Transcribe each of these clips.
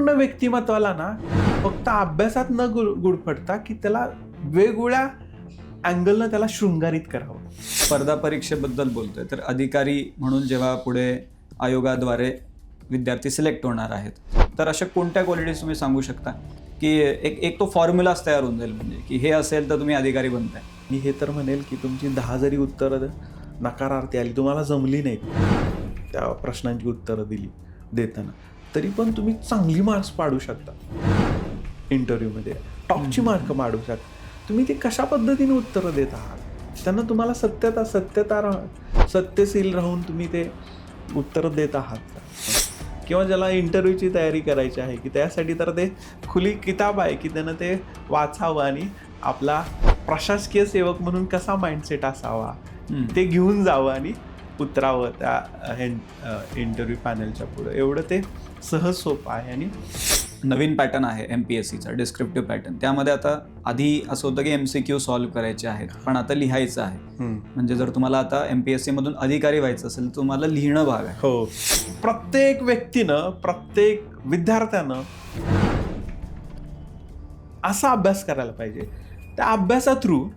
संपूर्ण व्यक्तिमत्वाला ना फक्त अभ्यासात न गुडफटता की त्याला वेगवेगळ्या अँगलनं त्याला शृंगारित करावं. स्पर्धा परीक्षेबद्दल बोलतोय तर अधिकारी म्हणून जेव्हा पुढे आयोगाद्वारे विद्यार्थी सिलेक्ट होणार आहेत तर अशा कोणत्या क्वालिटीज तुम्ही सांगू शकता की एक तो फॉर्म्युलाच तयार होऊन जाईल, म्हणजे की हे असेल तर तुम्ही अधिकारी बनताय? मी हे तर म्हणेल की तुमची 10 जरी उत्तरं नकारार्थी आली, तुम्हाला जमली नाहीत त्या प्रश्नांची उत्तरं देताना, तरी पण तुम्ही चांगली मार्क्स पाडू शकता. इंटरव्ह्यूमध्ये टॉपची मार्क पाडू शकता. तुम्ही ते कशा पद्धतीने उत्तरं देत आहात, त्यांना तुम्हाला सत्यशील राहून तुम्ही ते उत्तरं देत आहात. किंवा ज्याला इंटरव्ह्यूची तयारी करायची आहे की त्यासाठी तर ते खुली किताब आहे की त्यानं ते वाचावं आणि आपला प्रशासकीय सेवक म्हणून कसा माइंडसेट असावा ते घेऊन जावं आणि उतरावं त्या इंटरव्ह्यू पॅनलच्या पुढं. एवढं ते सहज सोपं आहे. आणि नवीन पॅटर्न आहे MPSCचा डिस्क्रिप्टिव्ह पॅटर्न. त्यामध्ये आता आधी असं होतं की MCQ सॉल्व्ह करायचे आहेत, पण आता लिहायचं आहे. म्हणजे जर तुम्हाला आता MPSC मधून अधिकारी व्हायचं असेल तर तुम्हाला लिहिणं भाग आहे. हो, प्रत्येक व्यक्तीनं, प्रत्येक विद्यार्थ्यानं असा अभ्यास करायला पाहिजे. त्या अभ्यासा थ्रू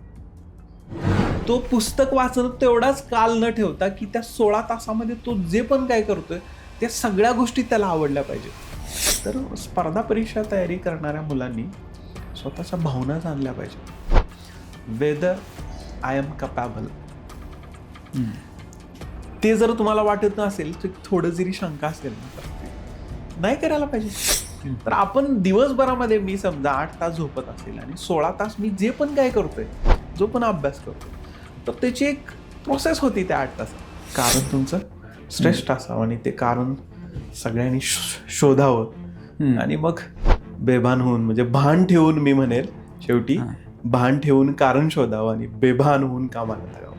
तो पुस्तक वाचणं तेवढाच काल न ठेवता की त्या 16 तासामध्ये तो जे पण काय करतोय त्या सगळ्या गोष्टी त्याला आवडल्या पाहिजेत. तर स्पर्धा परीक्षा तयारी करणाऱ्या मुलांनी स्वतःच्या भावना जाणल्या पाहिजे. वेदर आय एम कपॅबल, ते जर तुम्हाला वाटत नसेल तर थोडं जरी शंका असेल ना तर नाही करायला पाहिजे. तर आपण दिवसभरामध्ये मी समजा 8 तास झोपत असेल आणि 16 तास मी जे पण काय करतोय, जो पण अभ्यास करतोय, तर त्याची एक प्रोसेस होती त्या 8 तासात. कारण तुमचं श्रेष्ठ असावं आणि ते कारण सगळ्यांनी शोधावं आणि मग बेभान होऊन, म्हणजे भान ठेवून, मी म्हणेल शेवटी भान ठेवून कारण शोधावं आणि बेभान होऊन कामाला लागावं.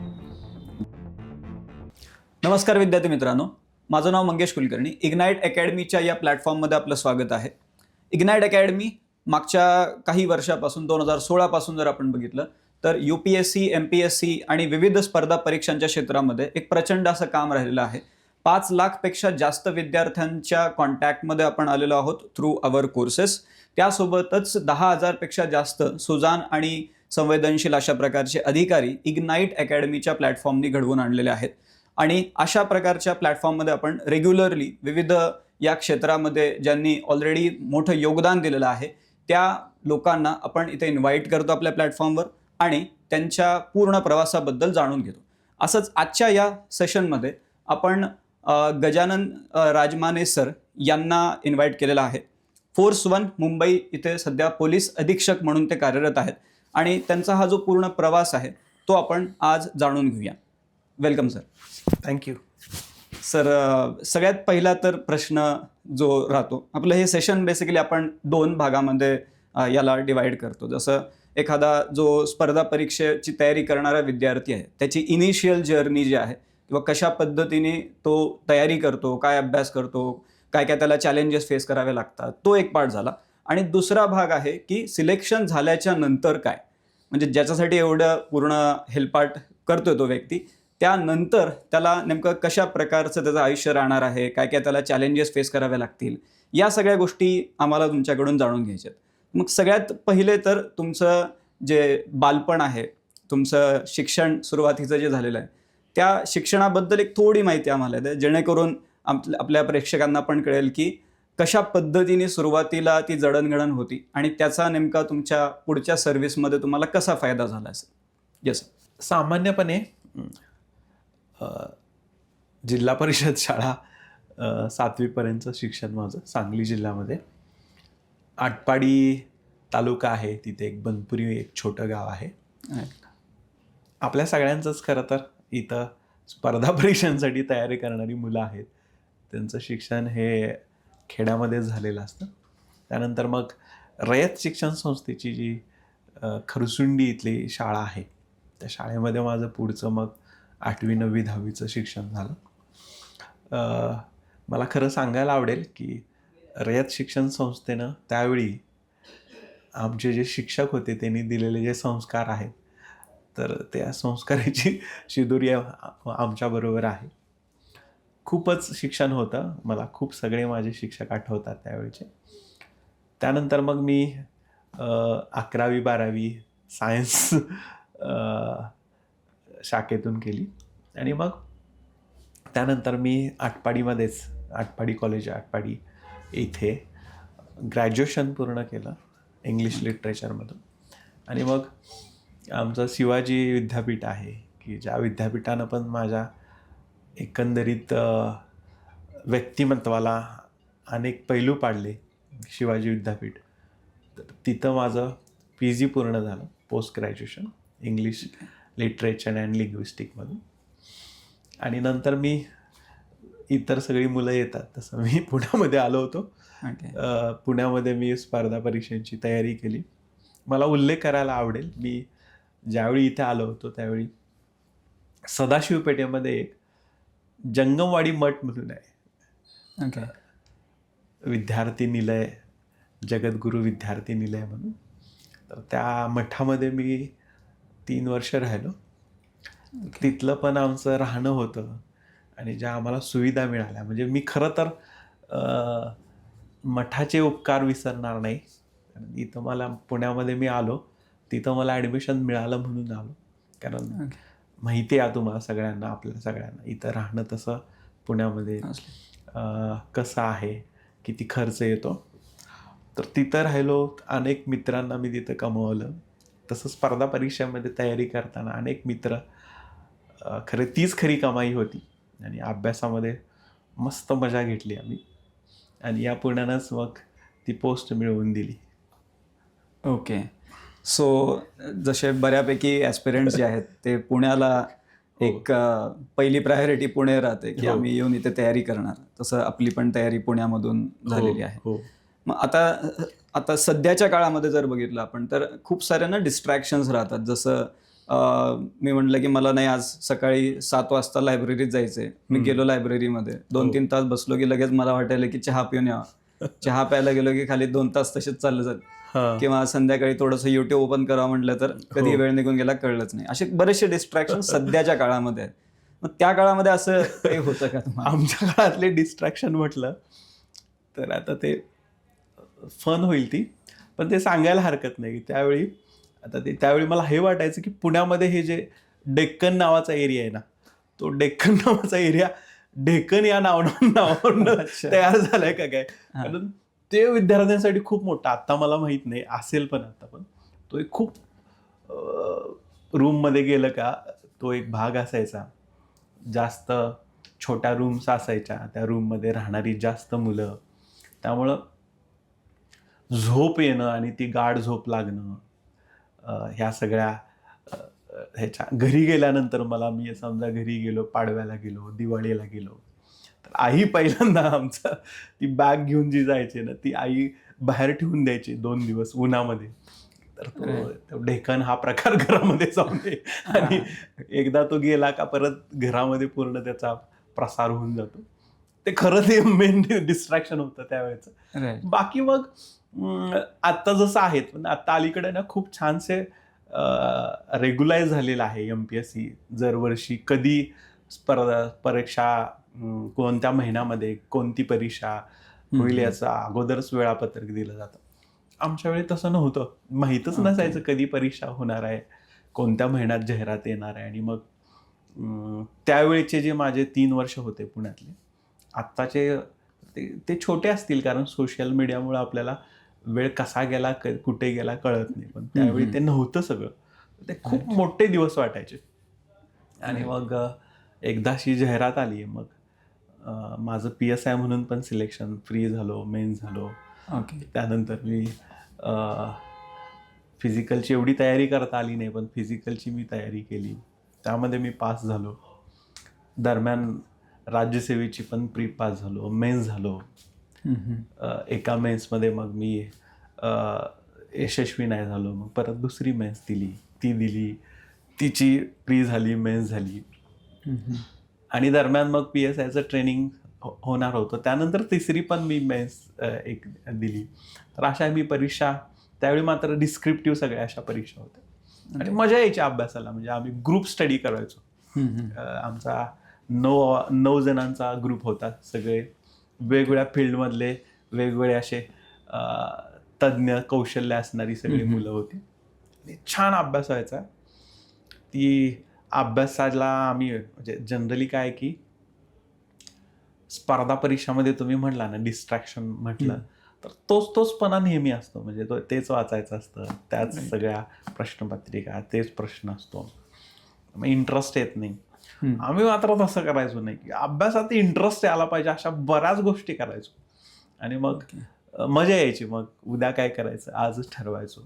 नमस्कार विद्यार्थी मित्रांनो, माझं नाव मंगेश कुलकर्णी. इग्नाइट अकॅडमीच्या या प्लॅटफॉर्ममध्ये आपलं स्वागत आहे. इग्नाइट अकॅडमी मागच्या काही वर्षापासून 2016 पासून जर आपण बघितलं तर UPSC, MPSC आणि विविध स्पर्धा परीक्षांच्या क्षेत्रामध्ये एक प्रचंड असं काम राहिलेलं आहे. 5 लाखपेक्षा जास्त विद्यार्थ्यांच्या कॉन्टॅक्टमध्ये आपण आलेलो आहोत थ्रू अवर कोर्सेस. त्यासोबतच 10,000 पेक्षा जास्त सुजान आणि संवेदनशील अशा प्रकारचे अधिकारी इग्नाइट अकॅडमीच्या प्लॅटफॉर्मनी घडवून आणलेले आहेत. आणि अशा प्रकारच्या प्लॅटफॉर्ममध्ये आपण रेग्युलरली विविध या क्षेत्रामध्ये ज्यांनी ऑलरेडी मोठं योगदान दिलेलं आहे त्या लोकांना आपण इथे इन्व्हाइट करतो आपल्या प्लॅटफॉर्मवर आणि त्यांच्या पूर्ण प्रवासाबद्दल जाणून घेतो. असंच आजच्या या सेशनमध्ये आपण गजानन राजमाने सर यांना इन्व्हाइट केलेलं आहे. फोर्स 1 मुंबई इथे सध्या पोलीस अधीक्षक म्हणून ते कार्यरत आहेत आणि त्यांचा हा जो पूर्ण प्रवास आहे तो आपण आज जाणून घेऊया. Welcome sir. Thank you sir. सगळ्यात पहिला तर प्रश्न जो राहतो, आपलं हे सेशन बेसिकली आपण 2 भागामध्ये याला डिवाइड करतो. जसं एखादा जो स्पर्धा परीक्षेची तयारी करणारा विद्यार्थी आहे त्याची इनिशियल जर्नी जी आहे किंवा कशा पद्धतीने तो तयारी करतो, काय अभ्यास करतो, काय काय त्याला चॅलेंजेस फेस करावे लागतात, तो एक पार्ट झाला. आणि दुसरा भाग आहे की सिलेक्शन झाल्याच्या नंतर काय, म्हणजे ज्याच्यासाठी एवढं पूर्ण हेल्पार्ट करतोय तो व्यक्ती, त्यानंतर त्याला नेमकं कशा प्रकारचं त्याचं आयुष्य राहणार आहे, काय काय त्याला चॅलेंजेस फेस करावे लागतील, या सगळ्या गोष्टी आम्हाला तुमच्याकडून जाणून घ्यायच्या आहेत. मग सगळ्यात पहिले तर तुमचं जे बालपण आहे, तुमचं शिक्षण सुरुवातीचं जे झालेलं आहे त्या शिक्षणाबद्दल एक थोडी माहिती आम्हाला द्या, जेणेकरून आपल्या प्रेक्षकांना पण कळेल की कशा पद्धतीने सुरुवातीला ती जडणघडण होती आणि त्याचा नेमका तुमच्या पुढच्या सर्व्हिसमध्ये तुम्हाला कसा फायदा झाला असेल. येस. सामान्यपणे जिल्हा परिषद शाळा 7वी पर्यंतचं शिक्षण माझं सांगली जिल्ह्यामध्ये. आटपाडी तालुका आहे, तिथे एक बनपुरी एक छोटं गाव आहे. आपल्या सगळ्यांचंच खरं तर इथं स्पर्धा परीक्षांसाठी तयारी करणारी मुलं आहेत, त्यांचं शिक्षण हे खेड्यामध्येच झालेलं असतं. त्यानंतर मग रयत शिक्षण संस्थेची जी खरसुंडी इथली शाळा आहे त्या शाळेमध्ये माझं पुढचं मग 8वी 9वी 10वीचं शिक्षण झालं. मला खरं सांगायला आवडेल की रयत शिक्षण संस्थेनं त्यावेळी आमचे जे शिक्षक होते त्यांनी दिलेले जे संस्कार आहेत तर त्या संस्काराची शिदोरी आमच्याबरोबर आहे. खूपच शिक्षण होतं. मला खूप सगळे माझे शिक्षक आठवतात त्यावेळेचे. त्यानंतर मग मी 11वी-12वी सायन्स शाखेतून केली आणि मग त्यानंतर मी आटपाडी कॉलेज आटपाडी इथे ग्रॅज्युएशन पूर्ण केलं इंग्लिश लिटरेचरमधून. आणि मग आमचं शिवाजी विद्यापीठ आहे की ज्या विद्यापीठानं पण माझ्या एकंदरीत व्यक्तिमत्वाला अनेक पैलू पाडले. शिवाजी विद्यापीठ, तर तिथं माझं PG पूर्ण झालं, post graduation English literature and लिंग्विस्टिकमधून. आणि नंतर मी इतर सगळी मुलं येतात तसं मी पुण्यामध्ये आलो होतो. पुण्यामध्ये मी स्पर्धा परीक्षांची तयारी केली. मला उल्लेख करायला आवडेल, मी ज्यावेळी इथे आलो होतो त्यावेळी सदाशिव पेठेमध्ये एक जंगमवाडी मठ म्हणून आहे, विद्यार्थी निलय, जगद्गुरू विद्यार्थी निलय म्हणून. तर त्या मठामध्ये मी 3 वर्ष राहिलो. तिथलं पण आमचं राहणं होतं आणि ज्या आम्हाला सुविधा मिळाल्या, म्हणजे मी खरं तर मठाचे उपकार विसरणार नाही. इथं मला पुण्यामध्ये मी आलो, तिथं मला ॲडमिशन मिळालं म्हणून आलो, कारण माहिती आहे तुम्हाला सगळ्यांना, आपल्या सगळ्यांना इथं राहणं तसं पुण्यामध्ये कसं आहे, किती खर्च येतो. तर तिथं राहिलो, अनेक मित्रांना मी तिथं कमवलं. तसं स्पर्धा परीक्षामध्ये तयारी करताना अनेक मित्र, खरे तीच खरी कमाई होती. आणि अभ्यासामध्ये मस्त मजा घेतली आम्ही आणि या पुण्यानंच मग ती पोस्ट मिळवून दिली. ओके. सो जसे बऱ्यापैकी ॲस्पिरंट्स जे आहेत ते पुण्याला एक पहिली प्रायोरिटी पुणे राहते की आम्ही येऊन इथे तयारी करणार, तसं आपली पण तयारी पुण्यामधून झालेली आहे. मग आता सध्याच्या काळामध्ये जर बघितलं आपण तर खूप साऱ्यांना डिस्ट्रॅक्शन्स राहतात. जसं मी म्हटलं की मला नाही आज सकाळी 7 वाजता लायब्ररीत जायचंय, मी गेलो लायब्ररीमध्ये 2-3 तास बसलो की लगेच मला वाटायला की चहा पिऊन यावा, चहा प्यायला गेलो की खाली 2 तास तसेच चाललं जात, किंवा संध्याकाळी थोडंसं युट्यूब ओपन करावं म्हटलं तर कधी वेळ निघून गेला कळलंच नाही. असे बरेचसे डिस्ट्रॅक्शन सध्याच्या काळामध्ये आहेत. मग त्या काळामध्ये असं काही होतं का तुम्हाला? आमच्या काळातले डिस्ट्रॅक्शन म्हटलं तर आता ते फन होईल ती, पण ते सांगायला हरकत नाही. त्यावेळी मला हे वाटायचं की पुण्यामध्ये हे जे डेक्कन नावाचा एरिया आहे ना, तो डेक्कन नावाचा एरिया डेक्कन या नावावरून तयार झालाय का काय, कारण ते विद्यार्थ्यांसाठी खूप मोठा, आता मला माहित नाही असेल पण आता पण तो एक खूप रूममध्ये गेलं का तो एक भाग असायचा, जास्त छोट्या रूम्स असायच्या, त्या रूममध्ये राहणारी जास्त मुलं, त्यामुळं झोप येणं आणि ती गाढ झोप लागणं, ह्या सगळ्या ह्याच्या. घरी गेल्यानंतर मी समजा घरी गेलो, पाडव्याला गेलो, दिवाळीला गेलो, तर आई पहिल्यांदा आमचं ती बॅग घेऊन जी जायची ना, ती आई बाहेर ठेवून द्यायची 2 दिवस उन्हामध्ये. तर तो ढेकण हा प्रकार घरामध्ये जाऊ नये, आणि एकदा तो गेला का परत घरामध्ये पूर्ण त्याचा प्रसार होऊन जातो. ते खरं ते मेन डिस्ट्रॅक्शन होतं त्यावेळेचं. बाकी मग आत्ता जसं आहेत, पण आत्ता अलीकडे ना खूप छानसे रेग्युलाइज झालेलं आहे MPSC. दरवर्षी कधी परीक्षा, कोणत्या महिन्यामध्ये कोणती परीक्षा होईल याचं अगोदरच वेळापत्रक दिलं जातं. आमच्या वेळी तसं नव्हतं, माहीतच नसायचं कधी परीक्षा होणार आहे, कोणत्या महिन्यात जाहिरात येणार आहे. आणि मग त्यावेळेचे जे माझे 3 वर्ष होते पुण्यातले, आत्ताचे ते छोटे असतील, कारण सोशल मीडियामुळे आपल्याला वेळ कसा गेला कुठे गेला कळत नाही, पण त्यावेळी ते नव्हतं सगळं. ते खूप मोठे दिवस वाटायचे. आणि मग एकदाशी जाहिरात आली, मग माझं PSI म्हणून पण सिलेक्शन, फ्री झालो, मेन झालो. त्यानंतर मी फिजिकलची एवढी तयारी करता आली नाही, पण फिजिकलची मी तयारी केली, त्यामध्ये मी पास झालो. दरम्यान राज्यसेवेची पण प्री पास झालो, मेन्स झालो. एका मेन्समध्ये मग मी यशस्वी नाही झालो, मग परत दुसरी मेन्स दिली, ती दिली, तिची प्री झाली, मेन्स झाली. आणि दरम्यान मग PSIचं ट्रेनिंग होणार होतं, त्यानंतर तिसरी पण मी मेन्स एक दिली. तर अशा मी परीक्षा, त्यावेळी मात्र डिस्क्रिप्टिव्ह सगळ्या अशा परीक्षा होत्या. आणि मजा यायची अभ्यासाला, म्हणजे आम्ही ग्रुप स्टडी करायचो. आमचा 9 जणांचा ग्रुप होता, सगळे वेगवेगळ्या फील्डमधले वेगवेगळे असे तज्ज्ञ कौशल्य असणारी सगळी मुलं होती. आणि छान अभ्यास व्हायचा. ती अभ्यासाला आम्ही म्हणजे जनरली काय की स्पर्धा परीक्षामध्ये तुम्ही म्हटला ना डिस्ट्रॅक्शन म्हटलं तर तोचपणा नेहमी असतो. म्हणजे तेच वाचायचं असतं, त्याच सगळ्या प्रश्नपत्रिका, तेच प्रश्न असतो, मग इंटरेस्ट येत नाही. आम्ही मात्र तसं करायचो नाही की अभ्यासात इंटरेस्ट यायला पाहिजे, अशा बऱ्याच गोष्टी करायचो. आणि मग मजा यायची. मग उद्या काय करायचं आजच ठरवायचो.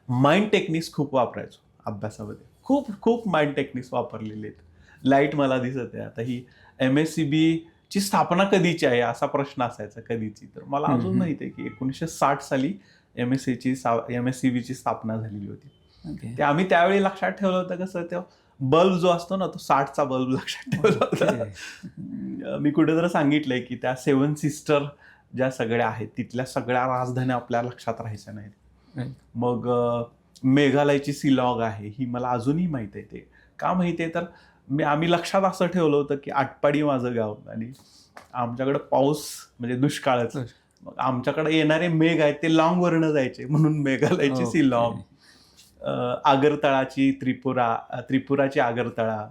माइंड टेक्निक्स खूप वापरायचो अभ्यासामध्ये. खूप खूप माइंड टेक्निक्स वापरलेले आहेत. लाईट मला दिसत आहे आता. ही MSCB ची स्थापना कधीची आहे असा प्रश्न असायचा कधीची. तर मला अजून माहिती आहे की 1960 साली MSCB ची स्थापना झालेली होती. ते आम्ही त्यावेळी लक्षात ठेवलं होतं. कसं ते बल्ब जो असतो ना तो 60चा बल्ब लक्षात ठेवला होता. मी कुठेतरी सांगितलंय की त्या 7 सिस्टर ज्या सगळ्या आहेत तिथल्या सगळ्या राजधान्या आपल्या लक्षात राहायच्या नाहीत. मग मेघालयची सिलॉग आहे ही मला अजूनही माहिती आहे. ते का माहिती आहे तर आम्ही लक्षात असं ठेवलं होतं की आटपाडी माझं गाव आणि आमच्याकडे पाऊस म्हणजे दुष्काळच. मग आमच्याकडे येणारे मेघ आहेत ते लाँग वरनं जायचे म्हणून मेघालयची सिलॉग, आगरतळाची त्रिपुराची आगरतळा,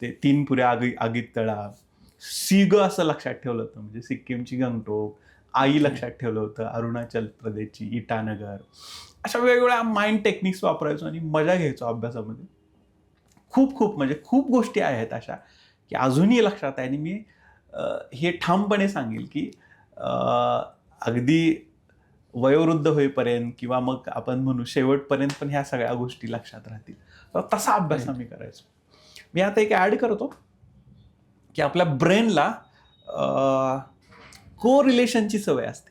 ते 3 पुऱ्या आगीत तळा, सीग असं लक्षात ठेवलं होतं. म्हणजे सिक्कीमची गंगटोक, आई लक्षात ठेवलं होतं, अरुणाचल प्रदेशची इटानगर. अशा वेगवेगळ्या माइंड टेक्निक्स वापरायचो आणि मजा घ्यायचो अभ्यासामध्ये. खूप म्हणजे खूप गोष्टी आहेत अशा की अजूनही लक्षात आहे. आणि मी हे ठामपणे सांगेल की अगदी वयोवृद्ध होईपर्यंत किंवा मग आपण म्हणू शेवटपर्यंत पण ह्या सगळ्या गोष्टी लक्षात राहतील. तर तसा अभ्यास आम्ही करायचो. मी आता एक ॲड करतो की आपल्या ब्रेनला को रिलेशनची सवय असते.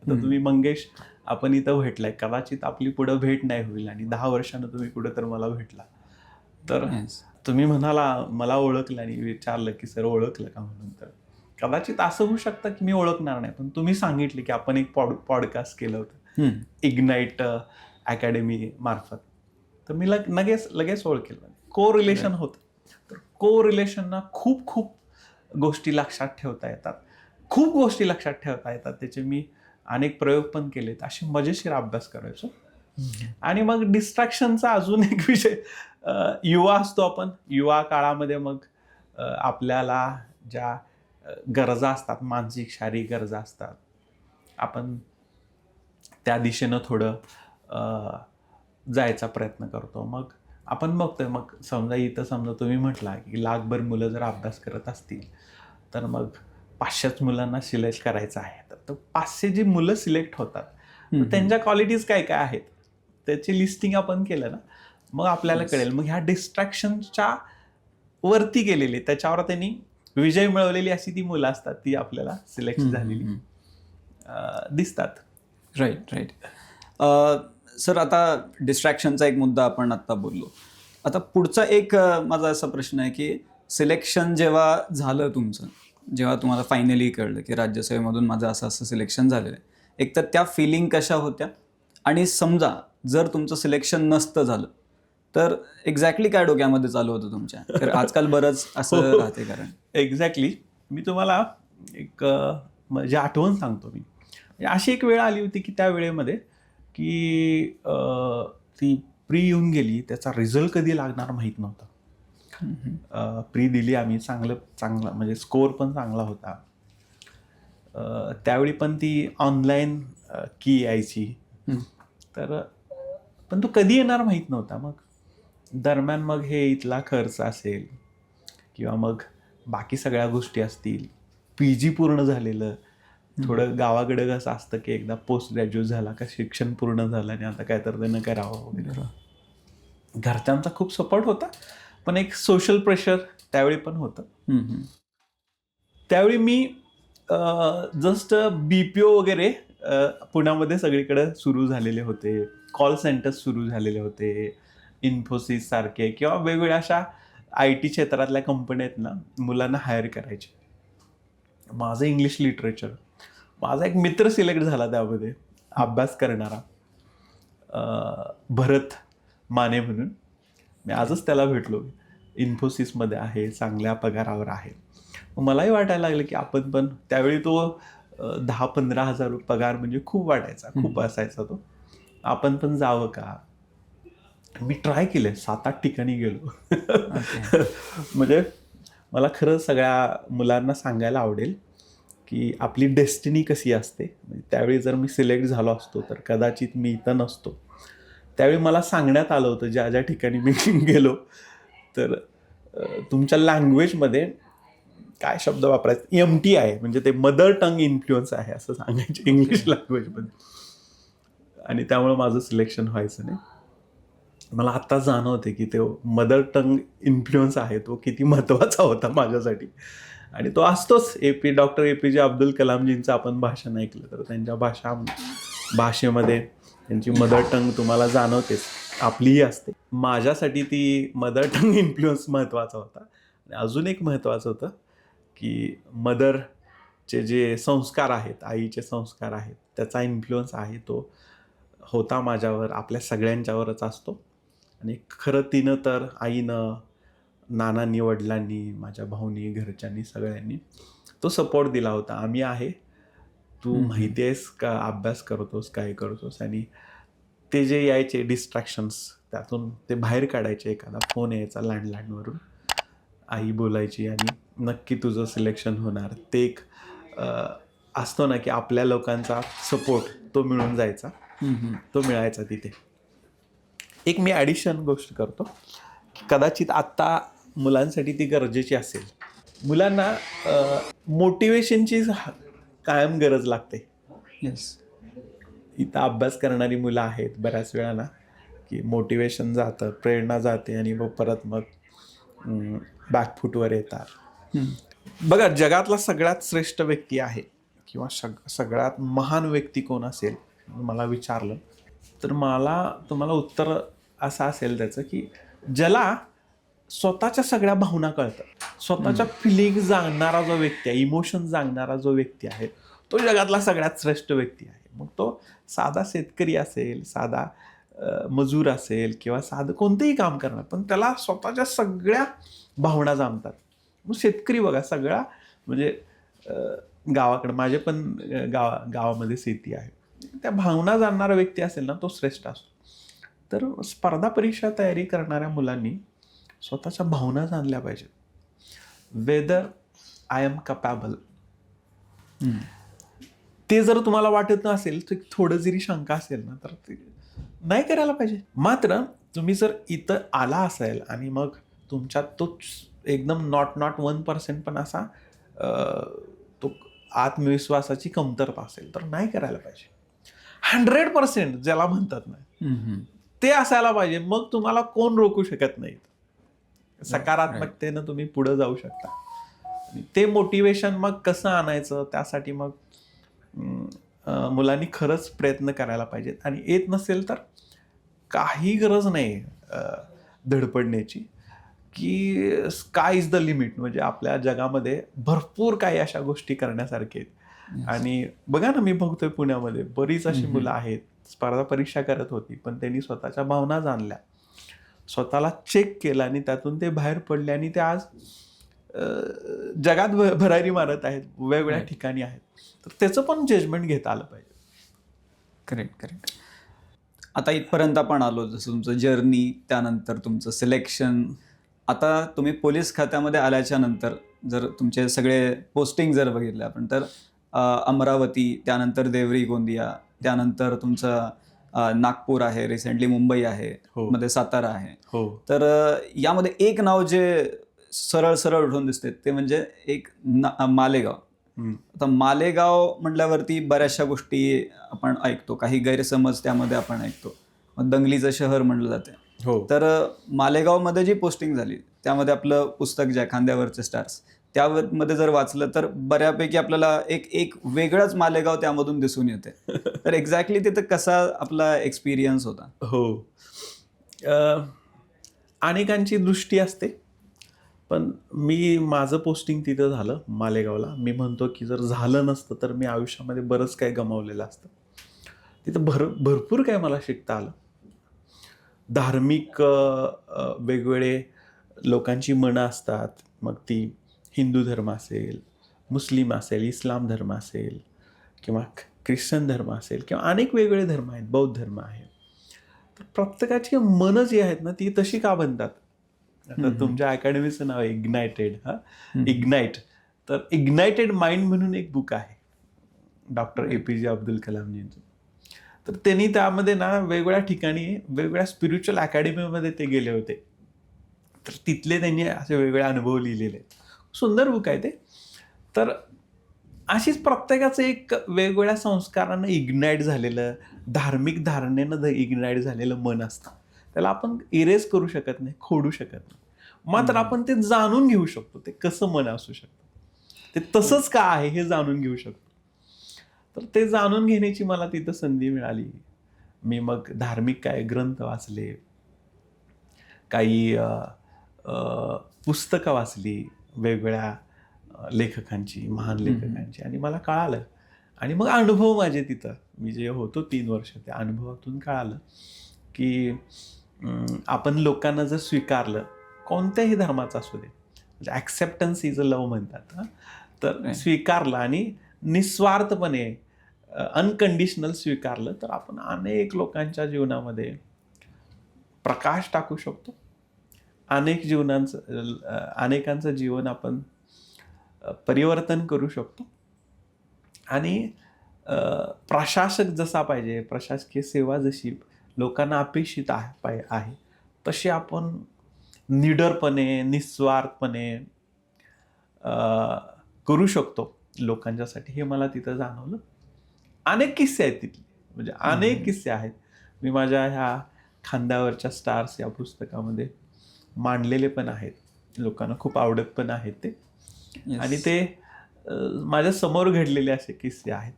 तर तुम्ही मंगेश आपण इथं भेटलाय, कदाचित आपली पुढं भेट नाही होईल आणि 10 वर्षानं तुम्ही कुठं तर मला भेटला तर तुम्ही म्हणाला मला ओळखलं आणि विचारलं की सर ओळखलं का म्हणून. तर कदाचित असं होऊ शकतं की मी ओळखणार नाही, पण तुम्ही सांगितले की आपण एक पॉडकास्ट केलं होतं इग्नाईट अकॅडमी मार्फत, तर मी लगेच ओळखेल. को रिलेशन होतं. तर को रिलेशनना खूप गोष्टी लक्षात ठेवता येतात. खूप गोष्टी लक्षात ठेवता येतात. त्याचे मी अनेक प्रयोग पण केलेत. अशी मजेशीर अभ्यास करायचो. आणि मग डिस्ट्रॅक्शनचा अजून एक विषय, युवा असतो आपण. युवा काळामध्ये मग आपल्याला ज्या गरजा असतात, मानसिक शारीरिक गरजा असतात, आपण त्या दिशेनं थोडं जायचा प्रयत्न करतो. मग आपण बघतोय, मग समजा तुम्ही म्हटला की लाखभर मुलं जर अभ्यास करत असतील तर मग 500 मुलांना सिलेक्ट करायचं आहे. तर 500 जी मुलं सिलेक्ट होतात त्यांच्या क्वालिटीज काय काय आहेत त्याची लिस्टिंग आपण केलं ना, मग आपल्याला कळेल. मग ह्या डिस्ट्रॅक्शनच्या वरती गेलेली, त्याच्यावर त्यांनी विजय मिळवलेली अशी ती मुलं असतात, ती आपल्याला सिलेक्ट झालेली दिसतात. राईट. सर आता डिस्ट्रॅक्शनचा एक मुद्दा आपण आत्ता बोललो. आता पुढचा एक माझा असा प्रश्न आहे की सिलेक्शन जेव्हा झालं तुमचं, जेव्हा तुम्हाला फायनली कळलं की राज्यसेवेमधून माझं असं सिलेक्शन झालेलं आहे, एक तर त्या फिलिंग कशा होत्या, आणि समजा जर तुमचं सिलेक्शन नसतं झालं तर एक्झॅक्टली काय डोक्यामध्ये चालू होतं तुमच्या? तर आजकाल बरंच असं राहते. कारण एक्झॅक्टली मी तुम्हाला एक म्हणजे आठवण सांगतो. मी अशी एक वेळ आली होती की त्या वेळेमध्ये की ती प्री येऊन गेली, त्याचा रिझल्ट कधी लागणार माहीत नव्हता. प्री दिली आम्ही, चांगला म्हणजे स्कोअर पण चांगला होता. त्यावेळी पण ती ऑनलाईन की यायची, तर पण तो कधी येणार माहीत नव्हता. मग दरम्यान मग हे इथला खर्च असेल किंवा मग बाकी सगळ्या गोष्टी असतील, PG पूर्ण झालेलं, थोडं गावाकडं कसं असतं की एकदा पोस्ट ग्रॅज्युएट झाला का शिक्षण पूर्ण झालं आणि आता काय तर त्यानं करावं वगैरे. घरच्यांचा खूप सपोर्ट होता, पण एक सोशल प्रेशर त्यावेळी पण होतं. त्यावेळी मी जस्ट BPO वगैरे पुण्यामध्ये सगळीकडे सुरू झालेले होते, कॉल सेंटर्स सुरू झालेले होते, इन्फोसिस सारखे किंवा वेगवेगळ्या अशा IT क्षेत्रातल्या कंपन्या आहेत ना, मुलांना हायर करायचे. माझं इंग्लिश लिटरेचर, माझा एक मित्र सिलेक्ट झाला त्यामध्ये अभ्यास करणारा, भरत माने म्हणून. मी आजच त्याला भेटलो, इन्फोसिसमध्ये आहे, चांगल्या पगारावर आहे. मलाही वाटायला लागलं की आपण पण, त्यावेळी तो 10-15 हजार पगार म्हणजे खूप वाटायचा, खूप असायचा तो. आपण पण जावं का? मी ट्राय केले, 7-8 ठिकाणी गेलो. म्हणजे मला खरं सगळ्या मुलांना सांगायला आवडेल की आपली डेस्टिनी कशी असते. म्हणजे त्यावेळी जर मी सिलेक्ट झालो असतो तर कदाचित मी इथं नसतो. त्यावेळी मला सांगण्यात आलं होतं ज्या ज्या ठिकाणी मी गेलो, तर तुमच्या लँग्वेजमध्ये काय शब्द वापरायचे, MT आहे म्हणजे ते मदर टंग इन्फ्लुअन्स आहे असं सांगायचे इंग्लिश लँग्वेजमध्ये. आणि त्यामुळे माझं सिलेक्शन व्हायचं नाही. मला आता जाणवते की ते मदर टंग इन्फ्लुअन्स आहे तो किती महत्त्वाचा होता माझ्यासाठी. आणि तो असतोच. डॉक्टर APJ अब्दुल कलामजींचं आपण भाषण ऐकलं तर त्यांच्या भाषेमध्ये त्यांची मदर टंग तुम्हाला जाणवतेच, आपलीही असते. माझ्यासाठी ती मदर टंग इन्फ्लुअन्स महत्त्वाचा होता. आणि अजून एक महत्त्वाचं होतं की मदरचे जे संस्कार आहेत, आईचे संस्कार आहेत, त्याचा इन्फ्लुअन्स आहे तो होता माझ्यावर, आपल्या सगळ्यांच्यावरच असतो. आणि खरं तिनं तर आईनं, नानांनी, वडिलांनी, माझ्या भाऊनी, घरच्यांनी, सगळ्यांनी तो सपोर्ट दिला होता. आम्ही आहे, तू माहिती आहेस का, अभ्यास करतोस, काय करतोस. आणि ते जे यायचे डिस्ट्रॅक्शन्स, त्यातून ते बाहेर काढायचे. एखादा फोन यायचा लँडलाईनवरून, आई बोलायची आणि नक्की तुझं सिलेक्शन होणार. ते एक असतो ना की आपल्या लोकांचा सपोर्ट तो मिळून जायचा, तो मिळायचा तिथे. एक मी ॲडिशन गोष्ट करतो, कदाचित आत्ता मुलांसाठी ती गरजेची असेल. मुलांना मोटिवेशनची कायम गरज लागते. येस. इथं अभ्यास करणारी मुलं आहेत बऱ्याच वेळा ना, की मोटिवेशन जातं, प्रेरणा जाते आणि मग परत मग बॅकफूटवर येतात. बघा, जगातला सगळ्यात श्रेष्ठ व्यक्ती आहे किंवा सगळ्यात महान व्यक्ती कोण असेल मला विचारलं तर मला तुम्हाला उत्तर असं असेल त्याचं की ज्याला स्वतःच्या सगळ्या भावना कळतात, स्वतःच्या फिलिंग जाणणारा जो व्यक्ती आहे, इमोशन जाणणारा जो व्यक्ती आहे, तो जगातला सगळ्यात श्रेष्ठ व्यक्ती आहे. मग तो साधा शेतकरी असेल, साधा मजूर असेल किंवा साधं कोणतंही काम करणार, पण त्याला स्वतःच्या सगळ्या भावना जाणतात. मग शेतकरी बघा, सगळा म्हणजे गावाकडे माझे पण गावामध्ये शेती आहे, त्या भावना जाणणारा व्यक्ती असेल ना, तो श्रेष्ठ असतो. तर स्पर्धा परीक्षा तयारी करणाऱ्या मुलांनी स्वतःच्या भावना जाणल्या पाहिजेत. वेदर आय एम कपॅबल, ते जर तुम्हाला वाटत नसेल, तर थोडं जरी शंका असेल ना, तर ते नाही करायला पाहिजे. मात्र तुम्ही जर इथं आला असेल आणि मग तुमच्यात तो एकदम नॉट 1% पण असा तो आत्मविश्वासाची कमतरता असेल तर नाही करायला पाहिजे. 100% ज्याला म्हणतात ना, ते असायला पाहिजे. मग तुम्हाला कोण रोखू शकत नाही. सकारात्मकतेनं तुम्ही पुढे जाऊ शकता. ते मोटिवेशन मग कसं आणायचं, त्यासाठी मग मुलांनी खरंच प्रयत्न करायला पाहिजेत. आणि येत नसेल तर काही गरज नाही धडपडण्याची, की स्काय इज द लिमिट. म्हणजे आपल्या जगामध्ये भरपूर काही अशा गोष्टी करण्यासारख्या आहेत. आणि बघा ना, मी बघतोय पुण्यामध्ये बरीच अशी मुलं आहेत, स्पर्धा परीक्षा करत होती, पण त्यांनी स्वतःच्या भावना जाणल्या, स्वतःला चेक केलं आणि त्यातून ते बाहेर पडले आणि ते आज जगात भरारी मारत आहेत, वेगवेगळ्या ठिकाणी आहेत. तर त्याचं पण जजमेंट घेता आलं पाहिजे. करेक्ट. आता इथपर्यंत आपण आलो, जसं तुमचं जर्नी, त्यानंतर तुमचं सिलेक्शन. आता तुम्ही पोलीस खात्यामध्ये आल्याच्या नंतर जर तुमचे सगळे पोस्टिंग जर बघितले आपण, तर अमरावती, त्यानंतर देवरी गोंदिया, त्यानंतर तुमचं नागपूर आहे, रिसेंटली मुंबई आहे, मध्ये सातारा आहे. तर यामध्ये एक नाव जे सरळ उठून दिसते ते म्हणजे एक मालेगाव. आता मालेगाव म्हटल्यावरती बऱ्याचशा गोष्टी आपण ऐकतो, काही गैरसमज त्यामध्ये आपण ऐकतो. मग दंगलीचं शहर म्हणलं जाते. तर मालेगावमध्ये जी पोस्टिंग झाली त्यामध्ये आपलं पुस्तक जे आहे खांद्यावरचे स्टार्स, त्यामध्ये जर वाचलं तर बऱ्यापैकी आपल्याला एक वेगळाच मालेगाव त्यामधून दिसून येते. तर एक्झॅक्टली तिथं कसा आपला एक्सपिरियन्स होता? हो, अनेकांची दृष्टी असते, पण माझं पोस्टिंग तिथं झालं मालेगावला. मी म्हणतो की जर झालं नसतं तर मी आयुष्यामध्ये बरंच काही गमावलेलं असतं. तिथं भरपूर काय मला शिकता आलं. धार्मिक वेगवेगळे लोकांची मनं असतात, मग ती हिंदू धर्म असेल, मुस्लिम असेल, इस्लाम धर्म असेल, किंवा ख्रिश्चन धर्म असेल किंवा अनेक वेगवेगळे धर्म आहेत, बौद्ध धर्म आहे, तर प्रत्येकाची मनं जी आहेत ना ती तशी का बनतात? आता तुमच्या अकॅडमीचं नाव आहे इग्नायटेड. इग्नाइट. तर इग्नायटेड माइंड म्हणून एक बुक आहे डॉक्टर APJ अब्दुल कलामजींचं. तर त्यांनी त्यामध्ये ना वेगवेगळ्या ठिकाणी वेगवेगळ्या स्पिरिच्युअल अकॅडमीमध्ये ते गेले होते. तर तिथले त्यांनी असे वेगवेगळे अनुभव लिहिलेले आहेत. सुंदर बुक आहे ते. तर अशीच प्रत्येकाचं एक वेगवेगळ्या संस्कारानं इग्नाईट झालेलं, धार्मिक धारणेनं इग्नाईट झालेलं मन असतं. त्याला आपण इरेज करू शकत नाही, खोडू शकत नाही. मात्र आपण ते जाणून घेऊ शकतो, ते कसं मन असू शकतं, ते तसंच का आहे हे जाणून घेऊ शकतो. तर ते जाणून घेण्याची मला तिथं संधी मिळाली. मी मग धार्मिक काय ग्रंथ वाचले, काही पुस्तकं वाचली वेगवेगळ्या लेखकांची, महान लेखकांची, आणि मला कळालं. आणि मग अनुभव माझे तिथं मी जे होतो 3 वर्ष, त्या अनुभवातून कळालं की आपण लोकांना जर स्वीकारलं, कोणत्याही धर्माचा असू दे, म्हणजे ॲक्सेप्टन्स इज अ लव्ह म्हणतात, तर स्वीकारलं आणि निस्वार्थपणे अनकंडिशनल स्वीकारलं तर आपण अनेक लोकांच्या जीवनामध्ये प्रकाश टाकू शकतो. अनेकांचं जीवन आपण परिवर्तन करू शकतो. आणि प्रशासक जसा पाहिजे, प्रशासकीय सेवा जशी लोकांना अपेक्षित आहे तशी आपण निडरपणे, निस्वार्थपणे करू शकतो लोकांच्यासाठी, हे मला तिथं जाणवलं. अनेक किस्से आहेत तिथले, म्हणजे अनेक किस्से आहेत. मी माझ्या ह्या खांद्यावरच्या स्टार्स या पुस्तकामध्ये मांडलेले पण आहेत, लोकांना खूप आवडत पण आहेत ते. आणि ते माझ्या समोर घडलेले असे किस्से आहेत.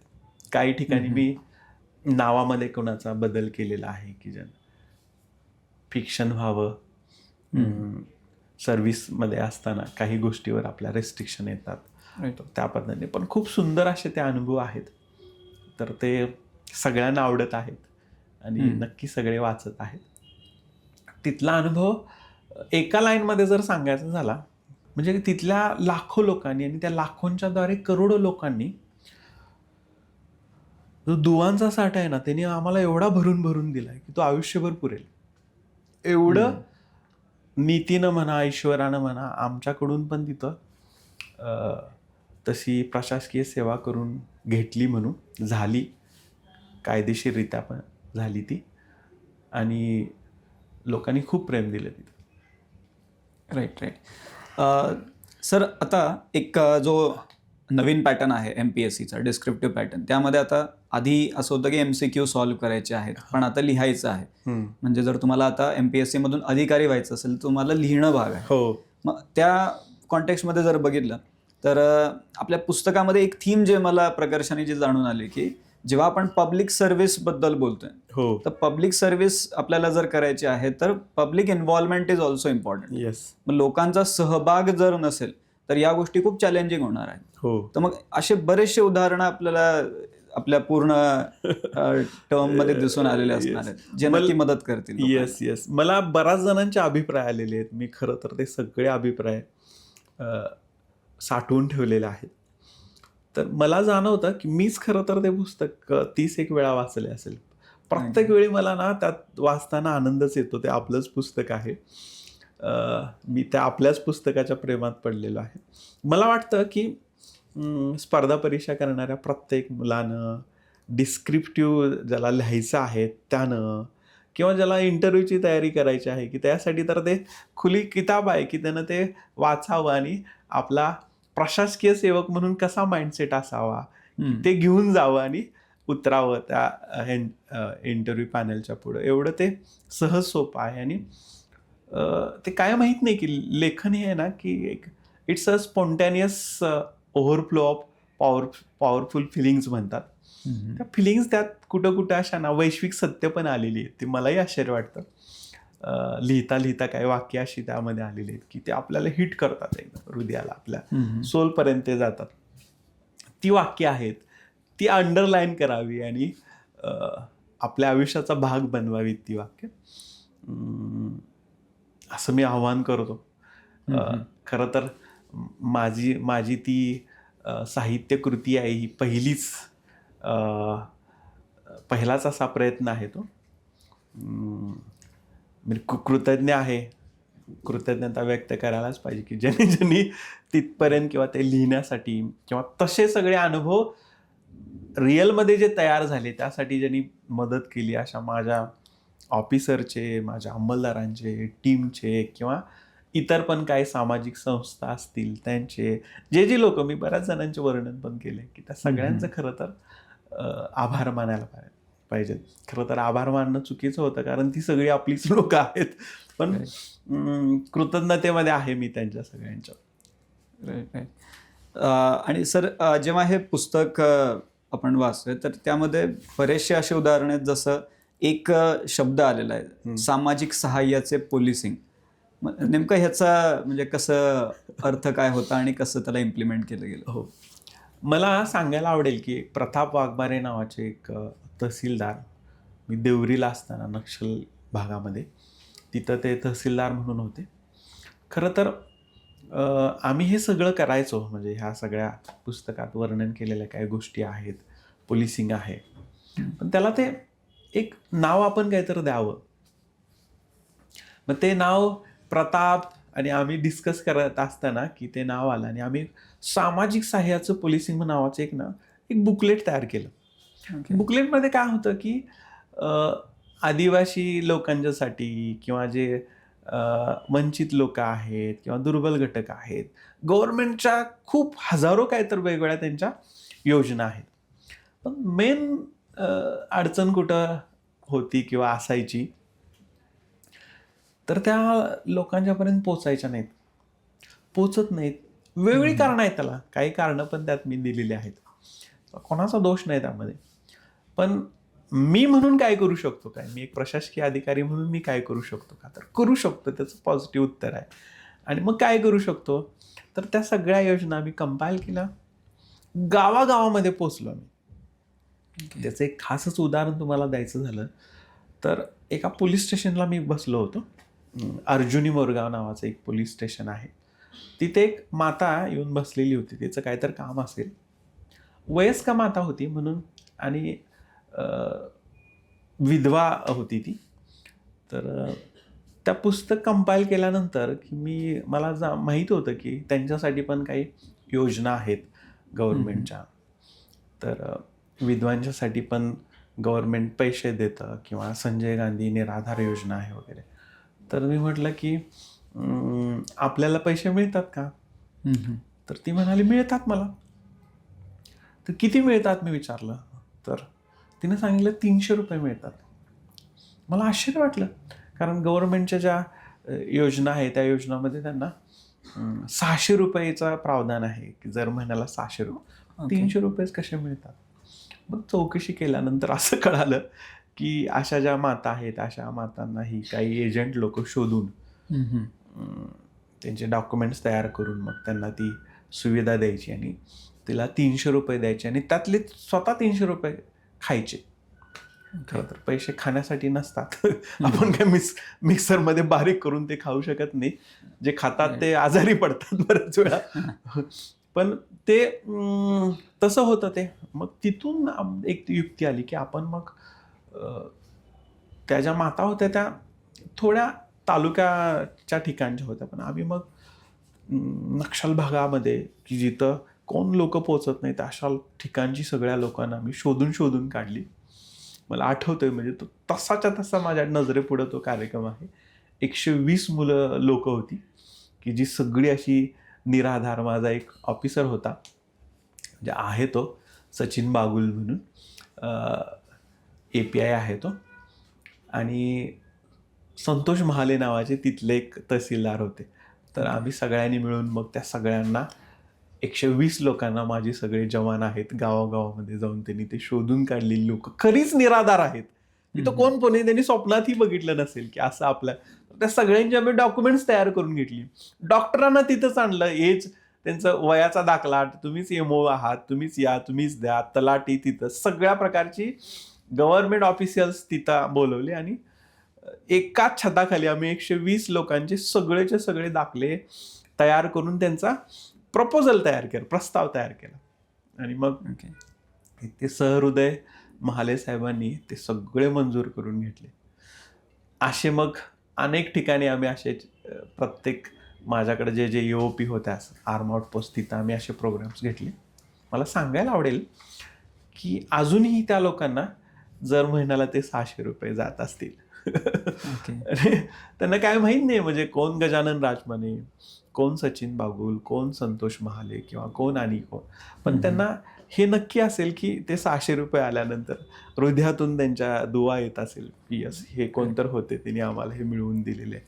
काही ठिकाणी मी नावामध्ये कोणाचा बदल केलेला आहे की ज्यानं फिक्शन व्हावं. सर्व्हिसमध्ये असताना काही गोष्टीवर आपल्या रेस्ट्रिक्शन येतात, त्या पद्धतीने पण खूप सुंदर असे ते अनुभव आहेत. तर ते सगळ्यांना आवडत आहेत आणि नक्की सगळे वाचत आहेत. तिथला अनुभव एका लाईनमध्ये जर सांगायचा झाला, म्हणजे तिथल्या लाखो लोकांनी आणि त्या लाखोंच्या द्वारे करोडो लोकांनी जो दुवांचा साठा आहे ना, त्यांनी आम्हाला एवढा भरून भरून दिलाय की तो आयुष्यभर पुरेल एवढं नीतीनं म्हणा, ईश्वरानं म्हणा, आमच्याकडून पण तिथं तशी प्रशासकीय सेवा करून घेतली, म्हणून झाली, कायदेशीररित्या पण झाली ती. आणि लोकांनी खूप प्रेम दिलं तिथं. राईट. सर, आता एक जो नवीन पॅटर्न आहे MPSCचा डिस्क्रिप्टिव्ह पॅटर्न, त्यामध्ये आता आधी असं होतं की MCQ सॉल्व्ह करायचे आहेत, पण आता लिहायचं आहे. म्हणजे जर तुम्हाला आता MPSC मधून अधिकारी व्हायचं असेल तर तुम्हाला लिहिणं भाग आहे. हो. मग त्या कॉन्टेक्स्टमध्ये जर बघितलं तर आपल्या पुस्तकामध्ये एक थीम जे मला प्रकर्षाने जे जाणून आले की जेव्हा आपण पब्लिक सर्व्हिस बद्दल बोलतोय, तर पब्लिक सर्व्हिस आपल्याला जर करायची आहे तर public involvement is also important. मग लोकांचा सहभाग जर नसेल तर या गोष्टी खूप चॅलेंजिंग होणार आहेत. तर मग असे बरेचसे उदाहरणं आपल्याला आपल्या पूर्ण टर्म मध्ये दिसून आलेले असणार आहेत जे नक्की मदत करतील. येस. मला बऱ्याच जणांचे अभिप्राय आलेले आहेत. मी खरं तर ते सगळे अभिप्राय साठवून ठेवलेले आहेत. तर मला जाणवतं की मीच खरं तर ते पुस्तक 30 वेळा वाचले असेल. प्रत्येक वेळी मला ना त्यात वाचताना आनंदच येतो. ते आपलंच पुस्तक आहे. मी त्या आपल्याच पुस्तकाच्या प्रेमात पडलेलो आहे. मला वाटतं की स्पर्धा परीक्षा करणाऱ्या प्रत्येक मुलानं, डिस्क्रिप्टिव्ह ज्याला लिहायचं आहे त्यानं, किंवा ज्याला इंटरव्ह्यूची तयारी करायची आहे की त्यासाठी तर ते खुली किताब आहे की त्यानं ते वाचावं आणि आपला प्रशासकीय सेवक म्हणून कसा माइंडसेट असावा ते घेऊन जावं आणि उतरावं त्या इंटरव्ह्यू पॅनलच्या पुढं. एवढं ते सहज सोपं आहे. आणि ते काय माहीत नाही की लेखन हे आहे ना की एक it's a spontaneous overflow of powerful feelings म्हणतात. त्या फिलिंग्स त्यात कुठं कुठं अशा ना वैश्विक सत्य पण आलेली आहेत. ते मलाही आश्चर्य वाटतं. लिहिता लिहिता काही वाक्य अशी त्यामध्ये आलेली आहेत की ते आपल्याला हिट करतात, एकदम हृदयाला, आपल्या सोलपर्यंत जातात. ती वाक्य आहेत, ती अंडरलाईन करावी आणि आपल्या आयुष्याचा भाग बनवावी ती वाक्य, असं मी आवाहन करतो. खरं तर माझी ती साहित्य कृती आहे ही पहिलीच पहिलाच असा प्रयत्न आहे तो. मी कृतज्ञ आहे, कृतज्ञता व्यक्त करायलाच पाहिजे की ज्यांनी तिथपर्यंत किंवा ते लिहिण्यासाठी किंवा तसे सगळे अनुभव रिअलमध्ये जे तयार झाले त्यासाठी ज्यांनी मदत केली, अशा माझ्या ऑफिसरचे, माझ्या अंमलदारांचे, टीमचे किंवा इतर पण काही सामाजिक संस्था असतील त्यांचे, जे लोक, मी बऱ्याच जणांचे वर्णन पण केले की त्या सगळ्यांचं खरं तर आभार मानायला पाहिजे. खरं तर आभार मानणं चुकीचं होतं कारण ती सगळी आपलीच लोक आहेत, पण कृतज्ञतेमध्ये आहे मी त्यांच्या सगळ्यांच्या. आणि सर, जेव्हा हे पुस्तक आपण वाचतोय तर त्यामध्ये बरेचसे असे उदाहरण आहेत, जसं एक शब्द आलेला आहे, सामाजिक सहाय्याचे पोलिसिंग. नेमकं ह्याचा म्हणजे कसं अर्थ काय होता आणि कसं त्याला इम्प्लिमेंट केलं गेलं? हो, मला सांगायला आवडेल की प्रताप वाघमारे नावाचे एक तहसीलदार, मी देवरीला असताना नक्षल भागामध्ये, तिथं ते तहसीलदार म्हणून होते. खरं तर आम्ही हे सगळं करायचो, म्हणजे ह्या सगळ्या पुस्तकात वर्णन केलेल्या काही गोष्टी आहेत, पोलिसिंग आहे, पण त्याला ते एक नाव आपण काहीतरी द्यावं. मग ते नाव प्रताप, आणि आम्ही डिस्कस करत असताना की ते नाव आलं आणि आम्ही सामाजिक सहाय्याचं पोलिसिंग नावाचं एक बुकलेट तयार केलं. बुकलेटमध्ये काय होतं की आदिवासी लोकांच्यासाठी किंवा जे वंचित लोक आहेत किंवा दुर्बल घटक आहेत, गव्हर्नमेंटच्या खूप हजारो काय तर वेगवेगळ्या त्यांच्या योजना आहेत, पण मेन अडचण कुठं होती किंवा असायची तर त्या लोकांच्यापर्यंत पोचायच्या नाहीत, पोचत नाहीत. वेगवेगळी कारणं आहेत त्याला, काही कारणं पण त्यात मी दिलेली आहेत, कोणाचा दोष नाही त्यामध्ये. पण मी म्हणून काय करू शकतो, काय मी एक प्रशासकीय अधिकारी म्हणून मी काय करू शकतो का, तर करू शकतो, त्याचं पॉझिटिव्ह उत्तर आहे. आणि मग काय करू शकतो, तर त्या सगळ्या योजना मी कंपाईल केल्या, गावागावामध्ये पोचलो मी. त्याचं एक खासच उदाहरण तुम्हाला द्यायचं झालं तर एका पोलीस स्टेशनला मी बसलो होतो. अर्जुनी मोरगाव नावाचं एक पोलीस स्टेशन आहे. तिथे एक माता येऊन बसलेली होती, तिचं काहीतरी काम असेल, वयस्क माता होती म्हणून, आणि विधवा होती ती. तर त्या पुस्तक कंपाईल केल्यानंतर की मला माहीत होतं की त्यांच्यासाठी पण काही योजना आहेत गव्हर्नमेंटच्या, तर विधवांच्यासाठी पण गव्हर्नमेंट पैसे देतं किंवा संजय गांधी निराधार योजना आहे वगैरे. तर मी म्हटलं की आपल्याला पैसे मिळतात का, तर ती म्हणाली मिळतात मला. तर किती मिळतात मी विचारलं, तर तिने सांगितलं 300 रुपये मिळतात. मला आश्चर्य वाटलं, कारण गव्हर्नमेंटच्या ज्या योजना आहे त्या योजनामध्ये त्यांना 600 रुपयेचा प्रावधान आहे की जर महिन्याला 600 रुपये, 300 रुपयेच कसे मिळतात. मग चौकशी केल्यानंतर असं कळालं की अशा ज्या माता आहेत अशा मातांनाही काही एजंट लोक शोधून त्यांचे डॉक्युमेंट्स तयार करून मग त्यांना ती सुविधा द्यायची आणि तिला 300 रुपये द्यायचे आणि त्यातले स्वतः 300 रुपये खायचे. खरं तर पैसे खाण्यासाठी नसतात, आपण काय मिक्सरमध्ये बारीक करून ते खाऊ शकत नाही, जे खातात ते आजारी पडतात बऱ्याच वेळा. पण ते तसं होतं ते. मग तिथून एक युक्ती आली की आपण मग त्या ज्या माता होत्या त्या थोड्या तालुक्याच्या ठिकाणच्या होत्या, पण आम्ही मग नक्षल भागामध्ये की जिथं कोण लोक पोचत नाहीत अशा ठिकाणची सगळ्या लोकांना आम्ही शोधून काढली. मला आठवतंय, म्हणजे तो तसाच्या तसा माझ्या नजरेपुढं तो कार्यक्रम आहे. 120 मुलं लोक होती की जी सगळी अशी निराधार. माझा एक ऑफिसर होता, म्हणजे आहे तो सचिन बागुल म्हणून, API आहे तो, आणि संतोष महाले नावाचे तिथले एक तहसीलदार होते. तर आम्ही सगळ्यांनी मिळून मग त्या सगळ्यांना 120 लोकांना, माझे सगळे जवान आहेत, गावागावामध्ये जाऊन त्यांनी ते शोधून काढलेली लोक खरीच निराधार आहेत. तिथं कोण त्यांनी स्वप्नातही बघितलं नसेल की असं आपल्या, त्या सगळ्यांची आम्ही डॉक्युमेंट्स तयार करून घेतली. डॉक्टरांना तिथंच आणलं, हेच त्यांचं वयाचा दाखला, तुम्हीच MO आहात, तुम्हीच या, तुम्हीच द्या, तलाठी तिथं, सगळ्या प्रकारची गव्हर्नमेंट ऑफिशियल्स तिथं बोलवले आणि एकाच छताखाली आम्ही 120 लोकांचे सगळेचे सगळे दाखले तयार करून त्यांचा प्रपोजल तयार केला, प्रस्ताव तयार केला. आणि मग ते सहृदय महाले साहेबांनी ते सगळे मंजूर करून घेतले. असे मग अनेक ठिकाणी आम्ही असे प्रत्येक माझ्याकडे जे जे EOP होत्या आर्म आउटपोस्ट तिथं आम्ही असे प्रोग्राम्स घेतले. मला सांगायला आवडेल की अजूनही त्या लोकांना जर महिन्याला ते 600 रुपये जात असतील. आणि त्यांना काय माहीत नाही म्हणजे कोण गजानन राजमाने, कोण सचिन बागुल, कोण संतोष महाले किंवा कोण आणि कोण, पण त्यांना हे नक्की असेल की ते 600 रुपये आल्यानंतर हृदयातून त्यांच्या दुवा येत असेल की यस हे कोणतर होते त्यांनी आम्हाला हे मिळवून दिलेले आहे.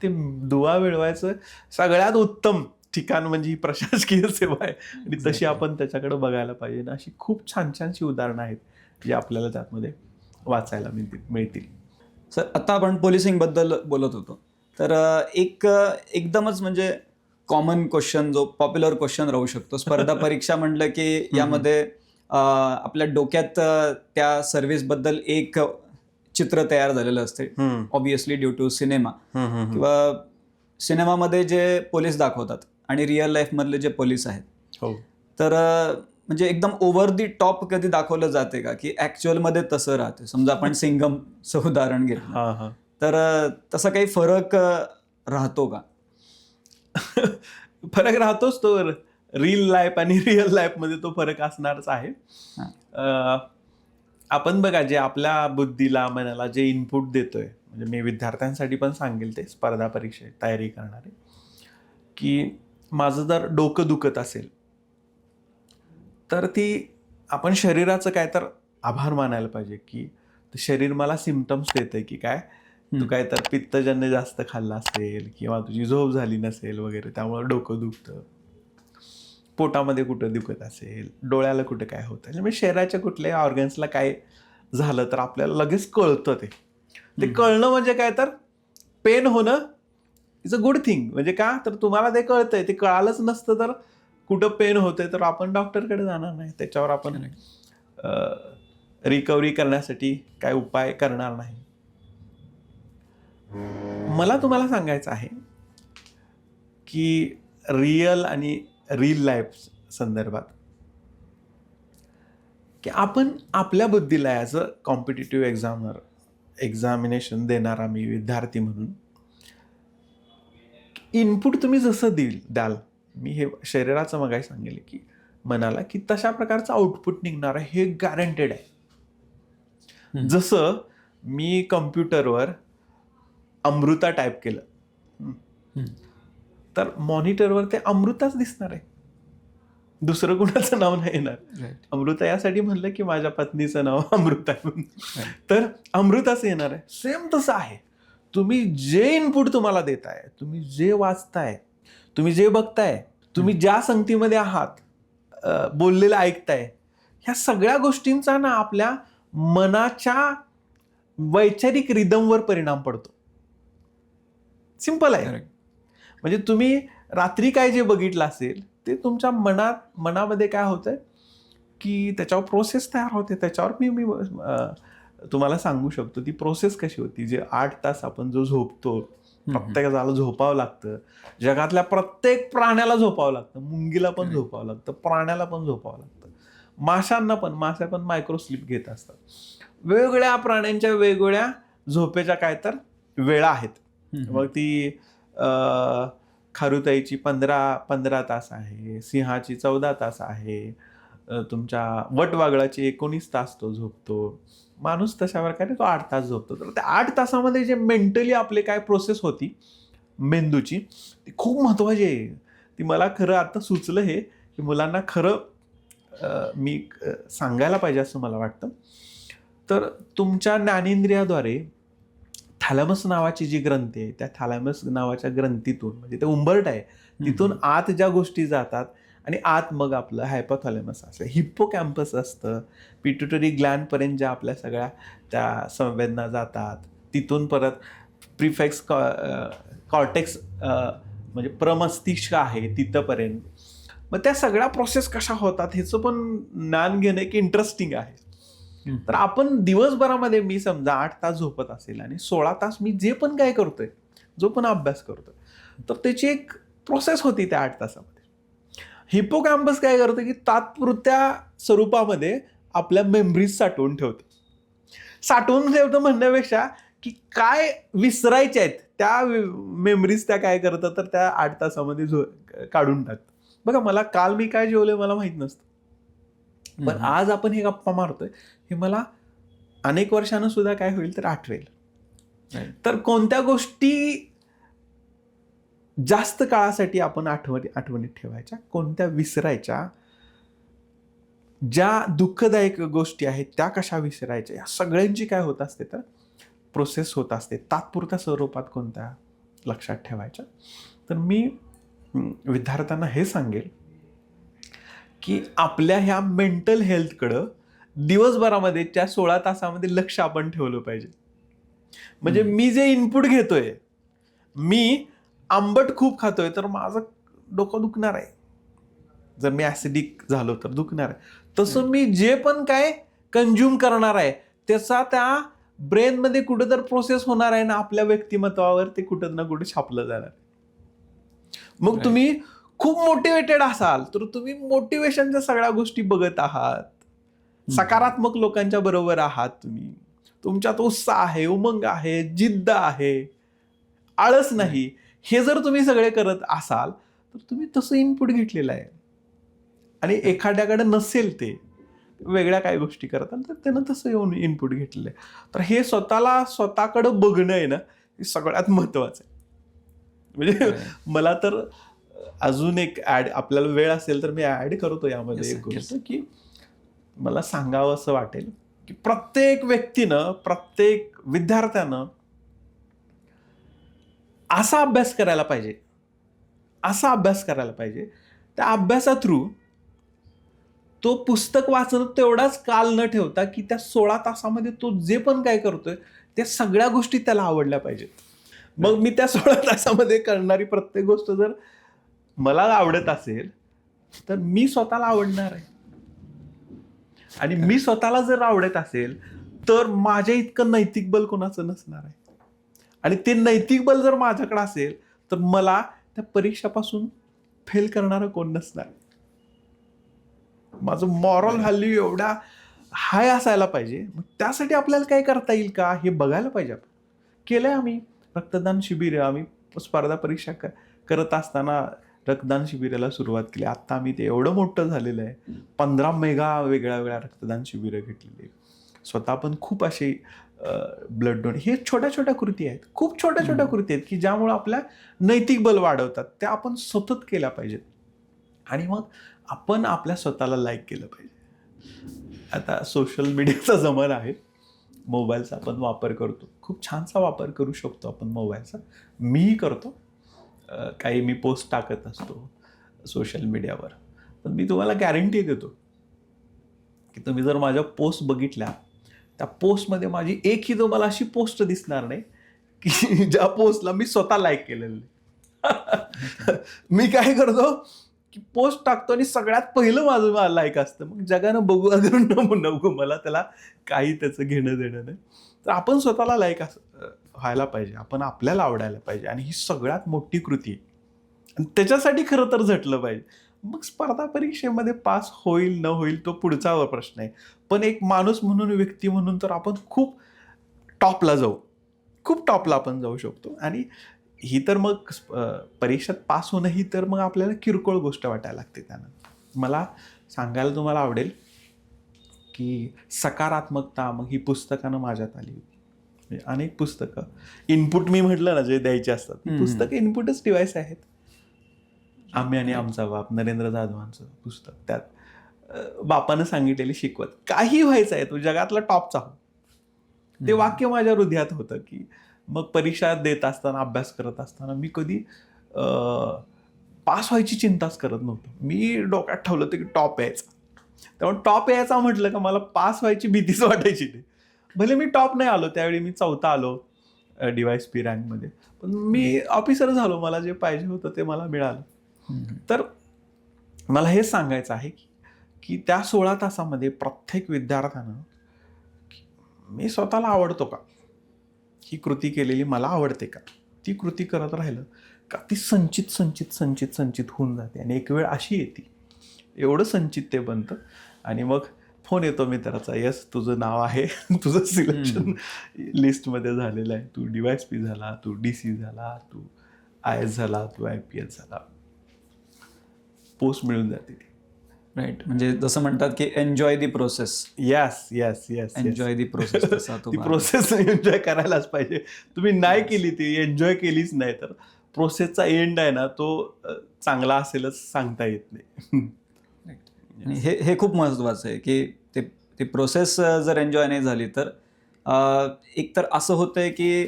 ते दुवा मिळवायचं सगळ्यात उत्तम ठिकाण म्हणजे ही प्रशासकीय सेवा आहे आणि तशी आपण त्याच्याकडे बघायला पाहिजे ना. अशी खूप छान छानशी उदाहरणं आहेत जी आपल्याला त्यामध्ये वाचायला मिळतील. सर, आता आपण पोलिसिंगबद्दल बोलत होतो, तर एकदमच म्हणजे कॉमन क्वेश्चन जो पॉप्युलर क्वेश्चन राहू शकतो, स्पर्धा परीक्षा म्हणलं की यामध्ये आपल्या डोक्यात त्या सर्व्हिसबद्दल एक चित्र तयार झालेलं असते, ऑब्विसली ड्यू टू सिनेमा किंवा सिनेमामध्ये जे पोलीस दाखवतात आणि रिअल लाईफमधले जे पोलीस आहेत, तर म्हणजे एकदम ओव्हर दी टॉप कधी दाखवलं जाते का की ॲक्च्युअलमध्ये तसं राहते? समजा आपण सिंघमचं उदाहरण घेतलं तर तसा काही फरक राहतो का? फरक राहतोच तो. रिअल लाईफ आणि रिअल लाईफमध्ये तो फरक असणारच आहे. आपण बघा जे आपल्या बुद्धीला मनाला जे इनपुट देतोय, म्हणजे मी विद्यार्थ्यांसाठी पण सांगेल ते स्पर्धा परीक्षे तयारी करणारे, की माझं जर डोकं दुखत असेल तर ती आपण शरीराचं काय तर आभार मानायला पाहिजे की शरीर मला सिम्पटम्स देतंय की काय तू काय तर पित्तजन्य जास्त खाल्लं असेल किंवा तुझी झोप झाली नसेल वगैरे त्यामुळे डोकं दुखतं, पोटामध्ये कुठं दुखत असेल, डोळ्याला कुठं काय होतं, म्हणजे शरीराच्या कुठल्याही ऑर्गन्सला काय झालं तर आपल्याला लगेच कळतं. ते कळणं म्हणजे काय तर पेन होणं इज अ गुड थिंग. म्हणजे का तर तुम्हाला ते कळतंय, ते कळालंच नसतं तर कुठं पेन होतंय तर आपण डॉक्टरकडे जाणार नाही, त्याच्यावर आपण रिकव्हरी करण्यासाठी काय उपाय करणार नाही. मला तुम्हाला सांगायचं आहे की रिअल आणि रिअल लाईफ संदर्भात की आपण आपल्या बुद्धीला ॲज अ कॉम्पिटिटिव्ह एक्झामिनेशन देणारा मी विद्यार्थी म्हणून इनपुट तुम्ही जसं द्याल, मी हे शरीराचं मगाही सांगेल की मनाला की तशा प्रकारचं आउटपुट निघणार आहे हे गॅरंटेड आहे. जसं मी कम्प्युटरवर अमृता टाईप केलं तर मॉनिटरवर ते अमृताच दिसणार आहे, दुसरं कुणाचं नाव नाही येणार. अमृता यासाठी म्हणलं की माझ्या पत्नीचं नाव अमृता आहे तर अमृताच येणार आहे. सेम तसं आहे. तुम्ही जे इनपुट तुम्हाला देताय, तुम्ही जे वाचताय, तुम्ही जे बघताय, तुम्ही ज्या संगतीमध्ये आहात, बोललेलं ऐकताय, ह्या सगळ्या गोष्टींचा ना आपल्या मनाच्या वैचारिक रिदमवर परिणाम पडतो. सिंपल आहे. म्हणजे तुम्ही रात्री काय जे बघितलं असेल ते तुमच्या मनामध्ये काय होतंय की त्याच्यावर प्रोसेस तयार होते. त्याच्यावर मी तुम्हाला सांगू शकतो ती प्रोसेस कशी होती. जे 8 तास आपण जो झोपतो, प्रत्येकाला झोपावं लागतं, जगातल्या प्रत्येक प्राण्याला झोपावं लागतं, मुंगीला पण झोपावं लागतं, प्राण्याला पण झोपावं लागतं, मासे पण मायक्रो स्लीप घेत असतात. वेगवेगळ्या प्राण्यांच्या वेगवेगळ्या झोपेच्या काय तर वेळा आहेत. मग ती खारुताईची 15 तास आहे, सिंहाची 14 तास आहे, तुमच्या वटवागळाची 19 तास तो झोपतो, माणूस तशा प्रकारे तो 8 तास झोपतो. तर त्या 8 तासामध्ये जे मेंटली आपले काय प्रोसेस होती मेंदूची ती खूप महत्त्वाची आहे. ती मला खरं आता सुचलं हे की मुलांना खरं मी सांगायला पाहिजे असं मला वाटतं. तर तुमच्या ज्ञानेंद्रियाद्वारे थॅलॅमस नावाची जी ग्रंथी आहे त्या थॅलॅमस नावाच्या ग्रंथीतून म्हणजे ते उंबरट आहे तिथून आत ज्या गोष्टी जातात आणि आत मग आपलं हायपोथॅलॅमस असतं, हिप्पोकॅम्पस असतं, पिट्युटरी ग्लॅन्डपर्यंत ज्या आपल्या सगळ्या त्या संवेदना जातात, तिथून परत प्रिफेक्स कॉर्टेक्स म्हणजे प्रमस्तिष्क आहे तिथंपर्यंत. मग त्या सगळ्या प्रोसेस कशा होतात ह्याचं पण ज्ञान घेणं एक इंटरेस्टिंग आहे. तर आपण दिवसभरामध्ये मी समजा 8 तास झोपत असेल आणि 16 तास मी जे पण काय करतोय, जो पण अभ्यास करतोय, तर त्याची एक प्रोसेस होती त्या 8 तासामध्ये. हिप्पोकॅम्पस काय करतं की तात्पुरत्या स्वरूपामध्ये आपल्या मेमरीज साठवून ठेवतं. साठवून ठेवतं म्हणण्यापेक्षा की काय विसरायचे आहेत त्या मेमरीज त्या काय करतात तर त्या 8 तासामध्ये काढून टाकतात. बघा, मला काल मी काय जेवलोय मला माहित नसतं, पण आज आपण हे गप्पा मारतोय हे मला अनेक वर्षानं सुद्धा काय होईल तर आठवेल. तर कोणत्या गोष्टी जास्त काळासाठी आपण आठवणीत ठेवायच्या, कोणत्या विसरायच्या, ज्या दुःखदायक गोष्टी आहेत त्या कशा विसरायच्या, या सगळ्यांची काय होत असते तर प्रोसेस होत असते. तात्पुरत्या स्वरूपात कोणत्या लक्षात ठेवायच्या. तर मी विद्यार्थ्यांना हे सांगेल की आपल्या ह्या मेंटल हेल्थकडं दिवसभरामध्ये त्या 16 तासामध्ये लक्ष आपण ठेवलं पाहिजे. म्हणजे मी जे इनपुट घेतोय, मी आंबट खूप खातोय तर माझं डोकं दुखणार आहे, जर मी ऍसिडिक झालो तर दुखणार आहे. तसं मी जे पण काय कंझ्युम करणार आहे त्याचा त्या ब्रेनमध्ये कुठं तर प्रोसेस होणार आहे ना, आपल्या व्यक्तिमत्वावर ते कुठं ना कुठे छापलं जाणार. मग तुम्ही खूप मोटिवेटेड असाल तर तुम्ही मोटिवेशनच्या सगळ्या गोष्टी बघत आहात, सकारात्मक लोकांच्या बरोबर आहात, तुम्ही तुमच्यात उत्साह आहे, उमंग आहे, जिद्द आहे, आळस नाही. हे जर तुम्ही सगळे करत असाल तर तुम्ही तसं इनपुट घेतलेलं आहे. आणि एखाद्याकडे नसेल ते वेगळ्या काही गोष्टी करतात तर त्यानं तसं येऊन इनपुट घेतलेलं आहे. तर हे स्वतःकडे बघणं आहे ना, हे सगळ्यात महत्वाचं आहे. म्हणजे मला तर अजून एक ऍड, आपल्याला वेळ असेल तर मी ऍड करतो यामध्ये एक गोष्ट की मला सांगावं असं वाटेल की प्रत्येक व्यक्तीनं, प्रत्येक विद्यार्थ्यानं असा अभ्यास करायला पाहिजे, त्या अभ्यासा थ्रू तो पुस्तक वाचणं तेवढाच काल न ठेवता की त्या 16 तासामध्ये तो जे पण काय करतोय त्या सगळ्या गोष्टी त्याला आवडल्या पाहिजेत. मग मी त्या 16 तासामध्ये करणारी प्रत्येक गोष्ट जर मला आवडत असेल तर मी स्वतःला आवडणार आहे. आणि मी स्वतःला जर आवडत असेल तर माझ्या इतकं नैतिक बल कोणाचं नसणार आहे. आणि ते नैतिक बल जर माझ्याकडे असेल तर मला त्या परीक्षापासून फेल करणारं कोण नसणार. माझं मॉरल व्हॅल्यू एवढा हाय असायला पाहिजे. मग त्यासाठी आपल्याला काय करता येईल का हे बघायला पाहिजे. आपण केलंय, आम्ही रक्तदान शिबिर, आम्ही स्पर्धा परीक्षा करत असताना रक्तदान शिबिराला सुरुवात केली. आता आम्ही ते एवढं मोठं झालेलं आहे, 15 मेगा वेगळ्या रक्तदान शिबिरं घेतलेली. स्वतः पण खूप असे ब्लड डोनेट, हे छोट्या छोट्या कृती आहेत, खूप छोट्या छोट्या कृती आहेत की ज्यामुळे आपल्या नैतिक बल वाढवतात. त्या आपण सतत केल्या पाहिजेत. आणि मग आपण आपल्या स्वतःला लाईक केलं पाहिजे. आता सोशल मीडियाचा जमाना आहे, मोबाईलचा आपण वापर करतो, खूप छानसा वापर करू शकतो आपण मोबाईलचा. मीही करतो, काही मी पोस्ट टाकत असतो सोशल मीडियावर. पण मी तुम्हाला गॅरंटी देतो की तुम्ही जर माझ्या पोस्ट बघितल्या, त्या पोस्टमध्ये माझी एकही तुम्हाला अशी पोस्ट दिसणार नाही की ज्या पोस्टला मी स्वतः लाईक केलेलं नाही. मी काय करतो की पोस्ट टाकतो आणि सगळ्यात पहिलं माझं लाईक असतं. मग जगानं बघू नको, मला त्याला काही त्याचं घेणं देणं नाही. तर आपण स्वतःला लाईक व्हायला पाहिजे, आपण आपल्याला आवडायला पाहिजे. आणि ही सगळ्यात मोठी कृती आहे आणि त्याच्यासाठी खरं तर झटलं पाहिजे. मग स्पर्धा परीक्षेमध्ये पास होईल न होईल तो पुढचा प्रश्न आहे. पण एक माणूस म्हणून, व्यक्ती म्हणून तर आपण खूप टॉपला आपण जाऊ शकतो. आणि ही तर मग परीक्षेत पास होणं ही तर मग आपल्याला किरकोळ गोष्ट वाटायला लागते. त्यानं मला सांगायला तुम्हाला आवडेल की सकारात्मकता, मग ही पुस्तकानं माझ्यात आली होती. म्हणजे अनेक पुस्तकं, इनपुट मी म्हटलं ना जे द्यायचे असतात, पुस्तकं इनपुटच डिव्हाइस आहेत. आम्ही आणि आमचा बाप, नरेंद्र जाधवांचं पुस्तक, त्यात बापानं सांगितलेली शिकवत, काही व्हायचं आहे तू जगातला टॉपचा हो, ते वाक्य माझ्या हृदयात होतं. की मग परीक्षा देत असताना, अभ्यास करत असताना मी कधी पास व्हायची चिंताच करत नव्हतो. मी डोक्यात ठेवलं होतं की टॉप यायचा. त्यामुळे टॉप यायचा म्हटलं का मला पास व्हायची भीतीच वाटायची नाही. भले मी टॉप नाही आलो, त्यावेळी मी 4था आलो DYSP रँकमध्ये, पण मी ऑफिसर झालो, मला जे पाहिजे होतं ते मला मिळालं. तर मला हे सांगायचं आहे की त्या 16 तासामध्ये प्रत्येक विद्यार्थ्यानं, मी स्वतःला आवडतो का, ही कृती केलेली मला आवडते का, ती कृती करत राहिलं का ती संचित होऊन जाते. आणि एक वेळ अशी येते, एवढं संचित ते बनतं आणि मग फोन येतो मित्राचा, यस तुझं नाव आहे, तुझं सिलेक्शन लिस्टमध्ये झालेलं आहे, तू DYSP झाला, तू DC झाला, तू IS झाला, तू IPS झाला, पोस्ट मिळून जाते ती. राईट. म्हणजे जसं म्हणतात की enjoy the process. Yes yes yes enjoy the process. तसा तो ती भाग. प्रोसेस एन्जॉय करायलाच पाहिजे. तुम्ही नाही केली ती, एन्जॉय केलीच नाही तर प्रोसेसचा एंड आहे ना तो चांगला असेलच सांगता येत नाही. आणि हे खूप महत्त्वाचं आहे की ती प्रोसेस जर एन्जॉय नाही झाली तर एक तर असं होतंय की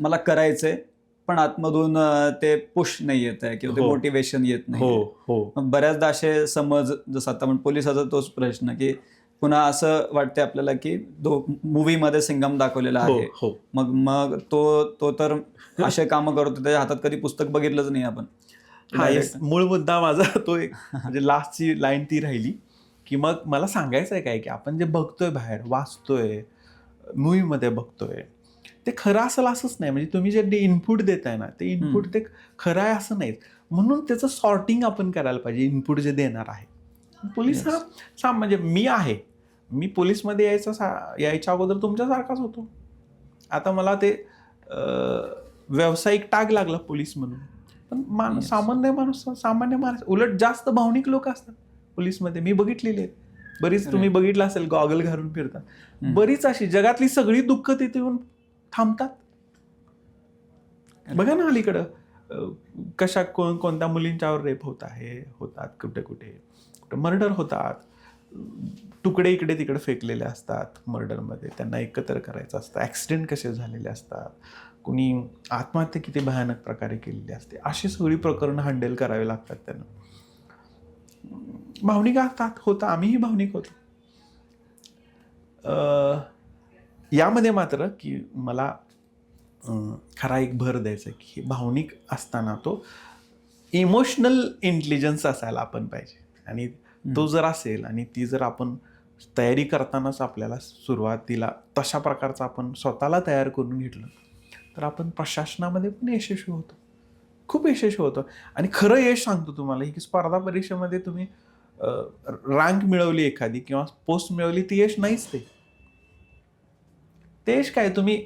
मला करायचंय पण आतमधून ते पुश नाही येत आहे किंवा ते हो. मोटिवेशन येत नाही. हो हो मग बऱ्याचदा असे समज, जसं आता आपण पोलिसाचा तोच प्रश्न की पुन्हा असं वाटते आपल्याला की मूवीमध्ये सिंघम दाखवलेला हो आहे, हो मग मग तो तर असे कामं करतो, त्याच्या हातात कधी पुस्तक बघितलंच नाही आपण. हा येस, मूळ मुद्दा माझा तो एक म्हणजे लास्टची लाईन ती राहिली की मग मला सांगायचं आहे काय की आपण जे बघतोय बाहेर, वाचतोय, मूवीमध्ये बघतोय, ते खरं असेल असंच नाही. म्हणजे तुम्ही जे इनपुट देताय ना ते इनपुट ते खरं आहे असं नाही. म्हणून त्याचं सॉर्टिंग आपण करायला पाहिजे. इनपुट जे देणार आहे पोलीस हा म्हणजे मी पोलीसमध्ये यायच्या अगोदर तुमच्यासारखाच होतो. आता मला ते व्यावसायिक टाग लागला पोलीस म्हणून. पण सामान्य माणूस उलट जास्त भावनिक लोक असतात पोलीसमध्ये. मी बघितलेले आहेत. बरीच तुम्ही बघितलं असेल, गॉगल घालून फिरतात. बरीच अशी जगातली सगळी दुःख तिथे येऊन थांबतात. बघा ना अलीकडं कशा कोणत्या मुलींच्यावर रेप होतात, कुठे मर्डर होतात, तुकडे इकडे तिकडे फेकलेले असतात मर्डरमध्ये, त्यांना एकत्र करायचं असतं, ॲक्सिडेंट कसे झालेले असतात, कुणी आत्महत्या किती भयानक प्रकारे केलेली असते. अशी सगळी प्रकरणं हँडल करावी लागतात त्यांना. भावनिक होतं, आम्हीही भावनिक होतो. यामध्ये मात्र की मला खरा एक भर द्यायचा की भावनिक असताना तो इमोशनल इंटेलिजन्स असायला आपण पाहिजे. आणि तो जर असेल आणि ती जर आपण तयारी करतानाच आपल्याला सुरुवातीला तशा प्रकारचं आपण स्वतःला तयार करून घेतलं तर आपण प्रशासनामध्ये पण यशस्वी होतो, खूप यशस्वी होतो. आणि खरं यश सांगतो तुम्हाला की स्पर्धा परीक्षेमध्ये तुम्ही रँक मिळवली एखादी किंवा पोस्ट मिळवली, ती यश नाहीच. ते यश काय, तुम्ही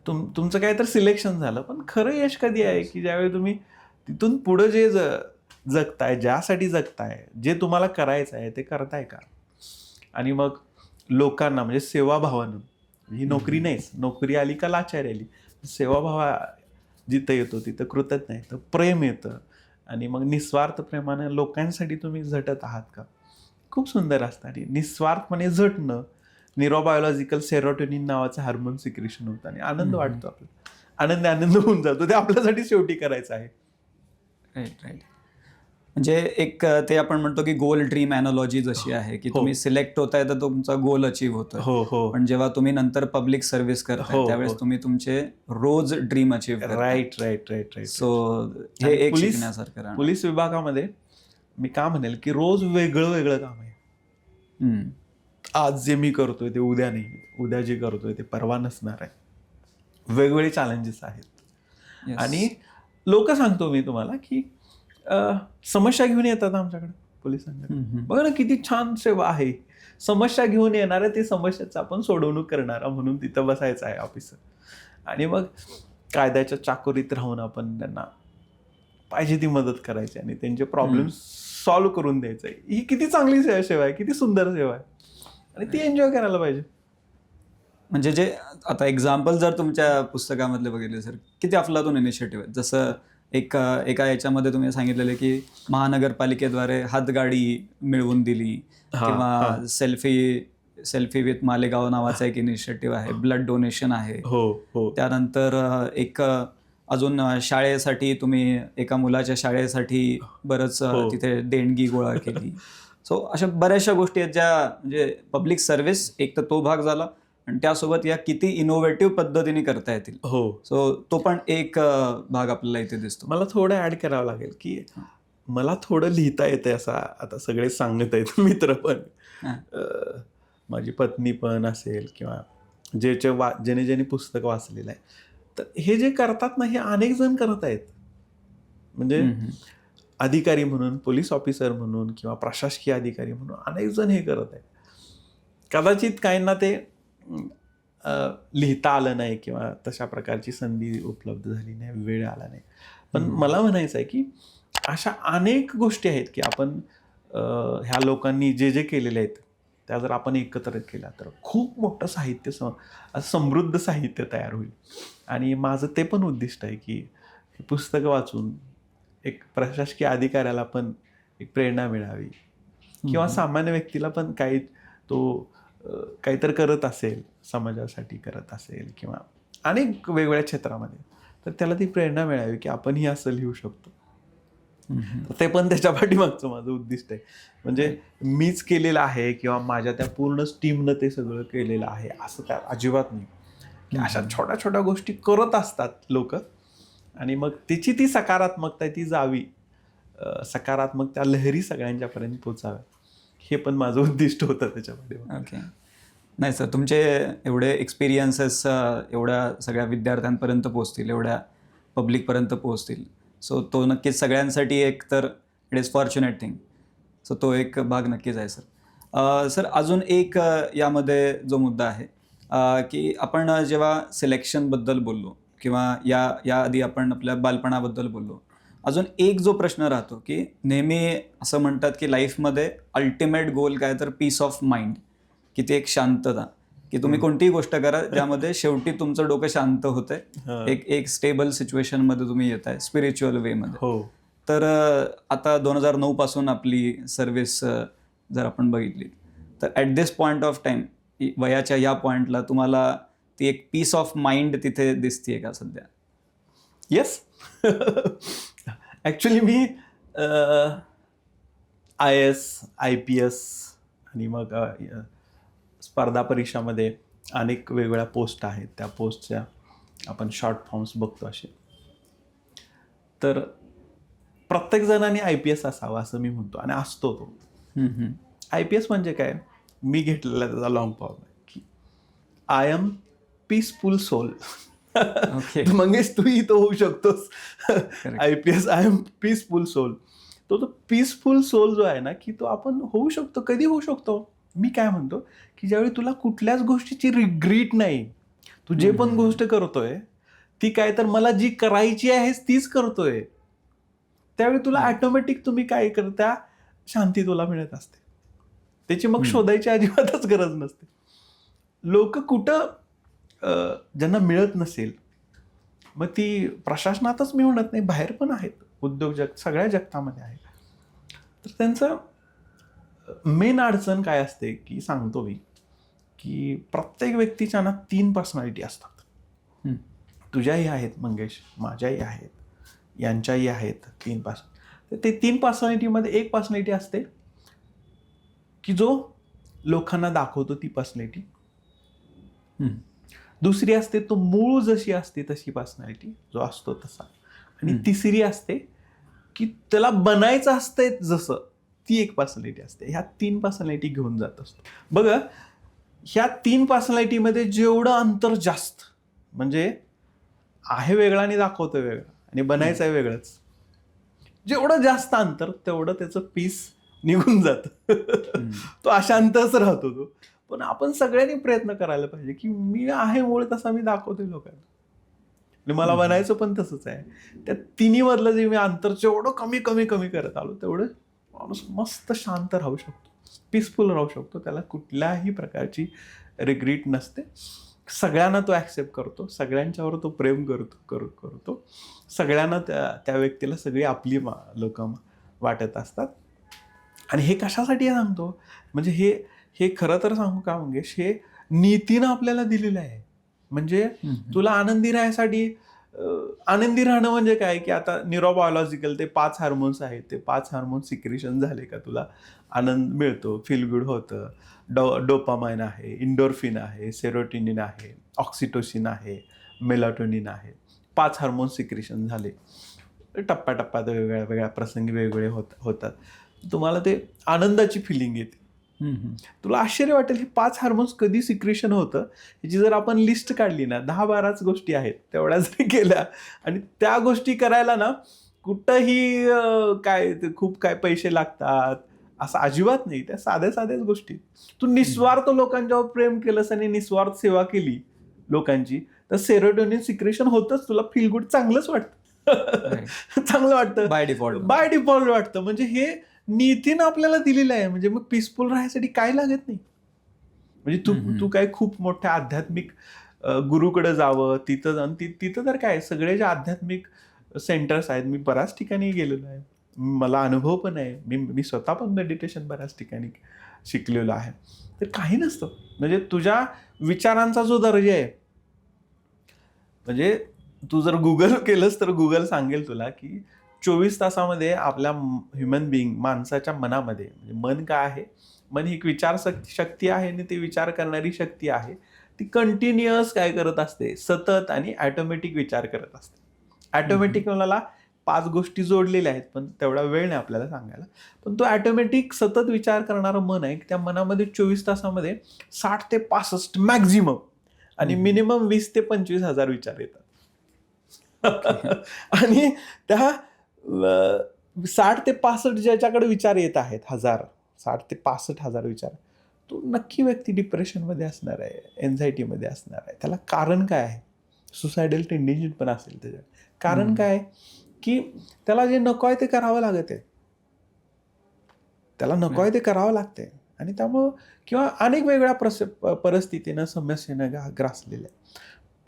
तुमचं काय तर सिलेक्शन झालं. पण खरं यश कधी आहे की ज्यावेळी तुम्ही तिथून पुढं जे जगताय, ज्यासाठी जगताय, जे तुम्हाला करायचं आहे ते करताय का. आणि मग लोकांना म्हणजे सेवाभावानं, ही नोकरी नाहीच, नोकरी आली का लाचारी आली, सेवाभावा जिथं येतो तिथं कृतज्ञ येतं, प्रेम येतं. आणि मग निस्वार्थ प्रेमानं लोकांसाठी तुम्ही झटत आहात का, खूप सुंदर असतं. आणि निस्वार्थपणे झटणं, न्यूरोबायोलॉजिकल सेरोटोनिन नावाचं हार्मोन सिक्रेशन होतं आणि आनंद वाटतो आपल्याला, आनंद होऊन जातो. ते आपल्यासाठी शेवटी करायचं आहे. राईट. म्हणजे एक ते आपण म्हणतो की गोल ड्रीम अॅनॉलॉजी जशी आहे की तुम्ही सिलेक्ट होताय तर तुमचा गोल अचीव्ह होतोय. हो. पण जेव्हा तुम्ही नंतर पब्लिक सर्व्हिस करताय त्यावेळेस तुम्ही तुमचे रोज ड्रीम अचीव्ह करताय. राईट. सो हे एक शिकण्यासारखं. पोलीस विभागामध्ये मी का म्हणेल की रोज वेगळं काम आहे. आज जे मी करतोय ते उद्या नाही, उद्या जे करतोय ते परवा नसणार आहे. वेगवेगळे चॅलेंजेस आहेत. आणि लोक सांगतो मी तुम्हाला की समस्या घेऊन येतात आमच्याकडे पोलिसांकडे. बघा ना किती छान सेवा आहे. समस्या घेऊन येणाऱ्या ते समस्याचं आपण सोडवणूक करणारा म्हणून तिथं बसायचं आहे ऑफिसर. आणि मग कायद्याच्या चाकोरीत राहून आपण त्यांना पाहिजे ती मदत करायची आणि त्यांचे प्रॉब्लेम सॉल्व्ह करून द्यायचं. ही किती चांगली सेवा आहे, किती सुंदर सेवा आहे आणि ती एन्जॉय करायला पाहिजे. म्हणजे जे आता एक्झाम्पल जर तुमच्या पुस्तकामधले बघितले सर, किती अफलातून इनिशिएटिव्ह आहेत. जसं एका याच्यामध्ये तुम्ही सांगितलेलं की महानगरपालिकेद्वारे हातगाडी मिळवून दिली, किंवा सेल्फी विथ मालेगाव नावाचा एक इनिशिएटिव्ह आहे, ब्लड डोनेशन आहे. त्यानंतर एक अजून शाळेसाठी तुम्ही एका मुलाच्या शाळेसाठी बरंच तिथे देणगी गोळा केली. सो अशा बऱ्याचशा गोष्टी आहेत ज्या म्हणजे पब्लिक सर्व्हिस एक तर तो भाग झाला आणि त्यासोबत या किती इनोव्हेटिव्ह पद्धतीने करता येतील. सो तो पण एक भाग आपल्याला इथे दिसतो. मला थोडं ऍड करावं लागेल की मला थोडं लिहिता येते असं आता सगळे सांगत आहेत, मित्र पण, माझी पत्नी पण असेल किंवा ज्याने पुस्तक वाचलेलं आहे. तर हे जे करतात ना हे अनेक जण करत आहेत. म्हणजे अधिकारी म्हणून, पोलीस ऑफिसर म्हणून किंवा प्रशासकीय अधिकारी म्हणून अनेक जण हे करत आहेत. कदाचित काहींना ते लिहिता आलं नाही किंवा तशा प्रकारची संधी उपलब्ध झाली नाही, वेळ आला नाही. पण मला म्हणायचं आहे की अशा अनेक गोष्टी आहेत की आपण ह्या लोकांनी जे जे केलेले आहेत त्या जर आपण एकत्र केल्या तर खूप मोठं साहित्य समृद्ध साहित्य तयार होईल. आणि माझं ते पण उद्दिष्ट आहे की ही पुस्तकं वाचून एक प्रशासकीय अधिकाऱ्याला पण एक प्रेरणा मिळावी किंवा सामान्य व्यक्तीला पण काही तो काहीतरी करत असेल, समाजासाठी करत असेल किंवा अनेक वेगवेगळ्या क्षेत्रामध्ये, तर त्याला ती प्रेरणा मिळावी की आपणही असं लिहू शकतो. ते पण त्याच्या पाठीमागचं माझं उद्दिष्ट आहे. म्हणजे मीच केलेलं आहे किंवा माझ्या त्या पूर्ण टीमनं ते सगळं केलेलं आहे असं त्या अजिबात नाही. की अशा छोट्या छोट्या गोष्टी करत असतात लोक आणि मग त्याची ती सकारात्मकता ती जावी, सकारात्मक त्या लहरी सगळ्यांच्यापर्यंत पोचाव्या, हे पण माझं उद्दिष्ट होतं त्याच्यामध्ये. ओके. नाही सर, तुमचे एवढे एक्सपिरियन्सेस एवढ्या सगळ्या विद्यार्थ्यांपर्यंत पोहोचतील, एवढ्या पब्लिकपर्यंत पोहोचतील. सो तो नक्कीच सगळ्यांसाठी एक तर it is fortunate thing. So तो एक भाग नक्कीच आहे सर. सर अजून एक यामध्ये जो मुद्दा आहे की आपण जेव्हा सिलेक्शनबद्दल बोललो किंवा याआधी आपण आपल्या बालपणाबद्दल बोललो, अजून एक जो प्रश्न राहतो की नेहमी असं म्हणतात की लाईफमध्ये अल्टिमेट गोल काय तर पीस ऑफ माइंड, की ती एक शांतता, की तुम्ही कोणतीही गोष्ट करा ज्यामध्ये शेवटी तुमचं डोकं शांत होतंय, एक स्टेबल सिच्युएशनमध्ये तुम्ही येत आहे स्पिरिच्युअल वेमध्ये. हो. तर आता 2009 पासून आपली सर्व्हिस जर आपण बघितली तर at this point of time, वयाच्या या पॉईंटला तुम्हाला ती एक पीस ऑफ माइंड तिथे दिसतीये का सध्या? येस. ॲक्च्युली मी IAS, IPS आणि मग स्पर्धा परीक्षामध्ये अनेक वेगवेगळ्या पोस्ट आहेत. त्या पोस्टच्या आपण शॉर्ट फॉर्म्स बघतो असे. तर प्रत्येक जणांनी IPS असावा असं मी म्हणतो आणि असतो तो. IPS म्हणजे काय, मी घेतलेला त्याचा लॉंग फॉर्म आहे की I am peaceful soul. Mangesh तूही तो होऊ शकतोस. IPS I am peaceful soul. तो पीसफुल सोल जो आहे ना की तो आपण होऊ शकतो. कधी होऊ शकतो? मी काय म्हणतो की ज्यावेळी तुला कुठल्याच गोष्टीची रिग्रीट नाही, तू जे पण गोष्ट करतोय ती काय तर मला जी करायची आहे तीच करतोय, त्यावेळी तुला ऑटोमॅटिक तुम्ही काय करता, शांती तुला मिळत असते. त्याची मग शोधायची अजिबातच गरज नसते. लोक कुठं ज्यांना मिळत नसेल, मग ती प्रशासनातच मी म्हणत नाही, बाहेर पण आहेत, उद्योग जग सगळ्या जगतामध्ये आहेत. तर त्यांचं मेन अडचण काय असते की सांगतो मी की प्रत्येक व्यक्तीच्या ना 3 पर्सनॅलिटी असतात. तुझ्याही आहेत मंगेश, माझ्याही आहेत, यांच्याही आहेत 3 पर्सनॅलिटी. ते 3 पर्सनॅलिटीमध्ये एक पर्सनॅलिटी असते की जो लोकांना दाखवतो ती पर्सनॅलिटी. दुसरी असते तो मूळ जशी असते तशी पर्सनॅलिटी, जो असतो तसा. आणि तिसरी असते की त्याला बनायचं असतंय जसं, ती एक पर्सनॅलिटी असते. ह्या 3 पर्सनॅलिटी घेऊन जात असतो. बघा, ह्या 3 पर्सनॅलिटीमध्ये जेवढं अंतर जास्त, म्हणजे आहे वेगळा आणि दाखवतो वेगळा आणि बनायचं आहे वेगळंच, जेवढं जास्त अंतर तेवढं त्याचं पीस निघून जातं. तो अशांतच राहतो तो. पण आपण सगळ्यांनी प्रयत्न करायला पाहिजे की मी आहे मूळ तसा मी दाखवतोय लोकांना, आणि मला बनायचं पण तसंच आहे. त्या तिन्ही मधलं जे मी अंतर जेवढं कमी कमी कमी करत आलो तेवढं माणूस मस्त शांत राहू शकतो, पीसफुल राहू शकतो. त्याला कुठल्याही प्रकारची रिग्रीट नसते. सगळ्यांना तो ॲक्सेप्ट करतो, सगळ्यांच्यावर तो प्रेम करतो. सगळ्यांना त्या व्यक्तीला सगळी आपली लोक वाटत असतात. आणि हे कशासाठी सांगतो, म्हणजे हे खरं तर सांगू का मंगेश, हे नीतीनं आपल्याला दिलेलं आहे. म्हणजे तुला आनंदी राहण्यासाठी, आनंदी राहणं म्हणजे काय की आता न्यूरोबायोलॉजिकल ते 5 हार्मोन्स आहेत, ते 5 हार्मोन्स सिक्रेशन झाले का तुला आनंद मिळतो, फील गुड होतं. डोपामाइन आहे, इंडोर्फिन आहे, सेरोटोनिन आहे, ऑक्सिटोसिन आहे, मेलाटोनिन आहे. 5 हार्मोन्स सिक्रेशन झाले, टप्प्याटप्प्यात वेगवेगळ्या प्रसंगी वेगवेगळे होतात. तुम्हाला ते आनंदाची फिलिंग येते. तुला आश्चर्य वाटेल हे 5 हार्मोन्स कधी सिक्रेशन होतं, ह्याची जर आपण लिस्ट काढली ना, 10-12च गोष्टी आहेत, तेवढ्या जरी केल्या आणि त्या गोष्टी करायला ना कुठंही काय ते खूप काय पैसे लागतात असं अजिबात नाही. त्या साध्या साध्याच गोष्टी. तू निस्वार्थ लोकांच्यावर प्रेम केलंस आणि निस्वार्थ सेवा केली लोकांची, तर सेरोटोनिन सिक्रेशन होतच. तुला फील गुड चांगलंच वाटतं. चांगलं वाटतं बाय डिफॉल्ट. बाय डिफॉल्ट वाटतं. म्हणजे हे नीतीनं आपल्याला दिलेलं आहे. म्हणजे मग पीसफुल राहण्यासाठी काय लागत नाही. म्हणजे तू काय खूप मोठ्या आध्यात्मिक गुरुकडे जावं, तिथं जाऊन तिथं तर काय सगळे जे आध्यात्मिक सेंटर्स आहेत, मी बऱ्याच ठिकाणी गेलेलो आहे. मला अनुभव पण आहे. मी स्वतः पण मेडिटेशन बऱ्याच ठिकाणी शिकलेलो आहे. तर काही नसतं. म्हणजे तुझ्या विचारांचा जो दर्जा आहे, म्हणजे तू जर गुगल केलंस तर गुगल सांगेल तुला की 24 तासामध्ये आपल्या ह्युमन बिईंग माणसाच्या मनामध्ये, म्हणजे मन काय आहे, मन ही एक विचार शक्ती आहे आणि ती विचार करणारी शक्ती आहे. ती कंटिन्युअस काय करत असते, सतत आणि ऑटोमॅटिक विचार करत असते. ऑटोमॅटिक मला 5 गोष्टी जोडलेल्या आहेत, पण तेवढा वेळ नाही आपल्याला सांगायला. पण तो ऑटोमॅटिक सतत विचार करणारं मन आहे, की त्या मनामध्ये 24 तासामध्ये 60 ते 65 मॅक्झिमम आणि मिनिमम 20 ते 25 हजार विचार येतात. आणि त्या 60 ते 65 ज्याच्याकडे विचार येत आहेत, 60 ते 65,000 विचार, तो नक्की व्यक्ती डिप्रेशनमध्ये असणार आहे, एन्झायटीमध्ये असणार आहे. त्याला कारण काय आहे? सुसायडल टेंडेन्सी पण असेल त्याच्यात. कारण काय, की त्याला जे नको आहे ते करावं लागत आहे. त्याला नको आहे ते करावं लागतंय आणि त्यामुळं किंवा अनेक वेगळ्या परिस्थितीनं, समस्येनं ग्रासलेल्या.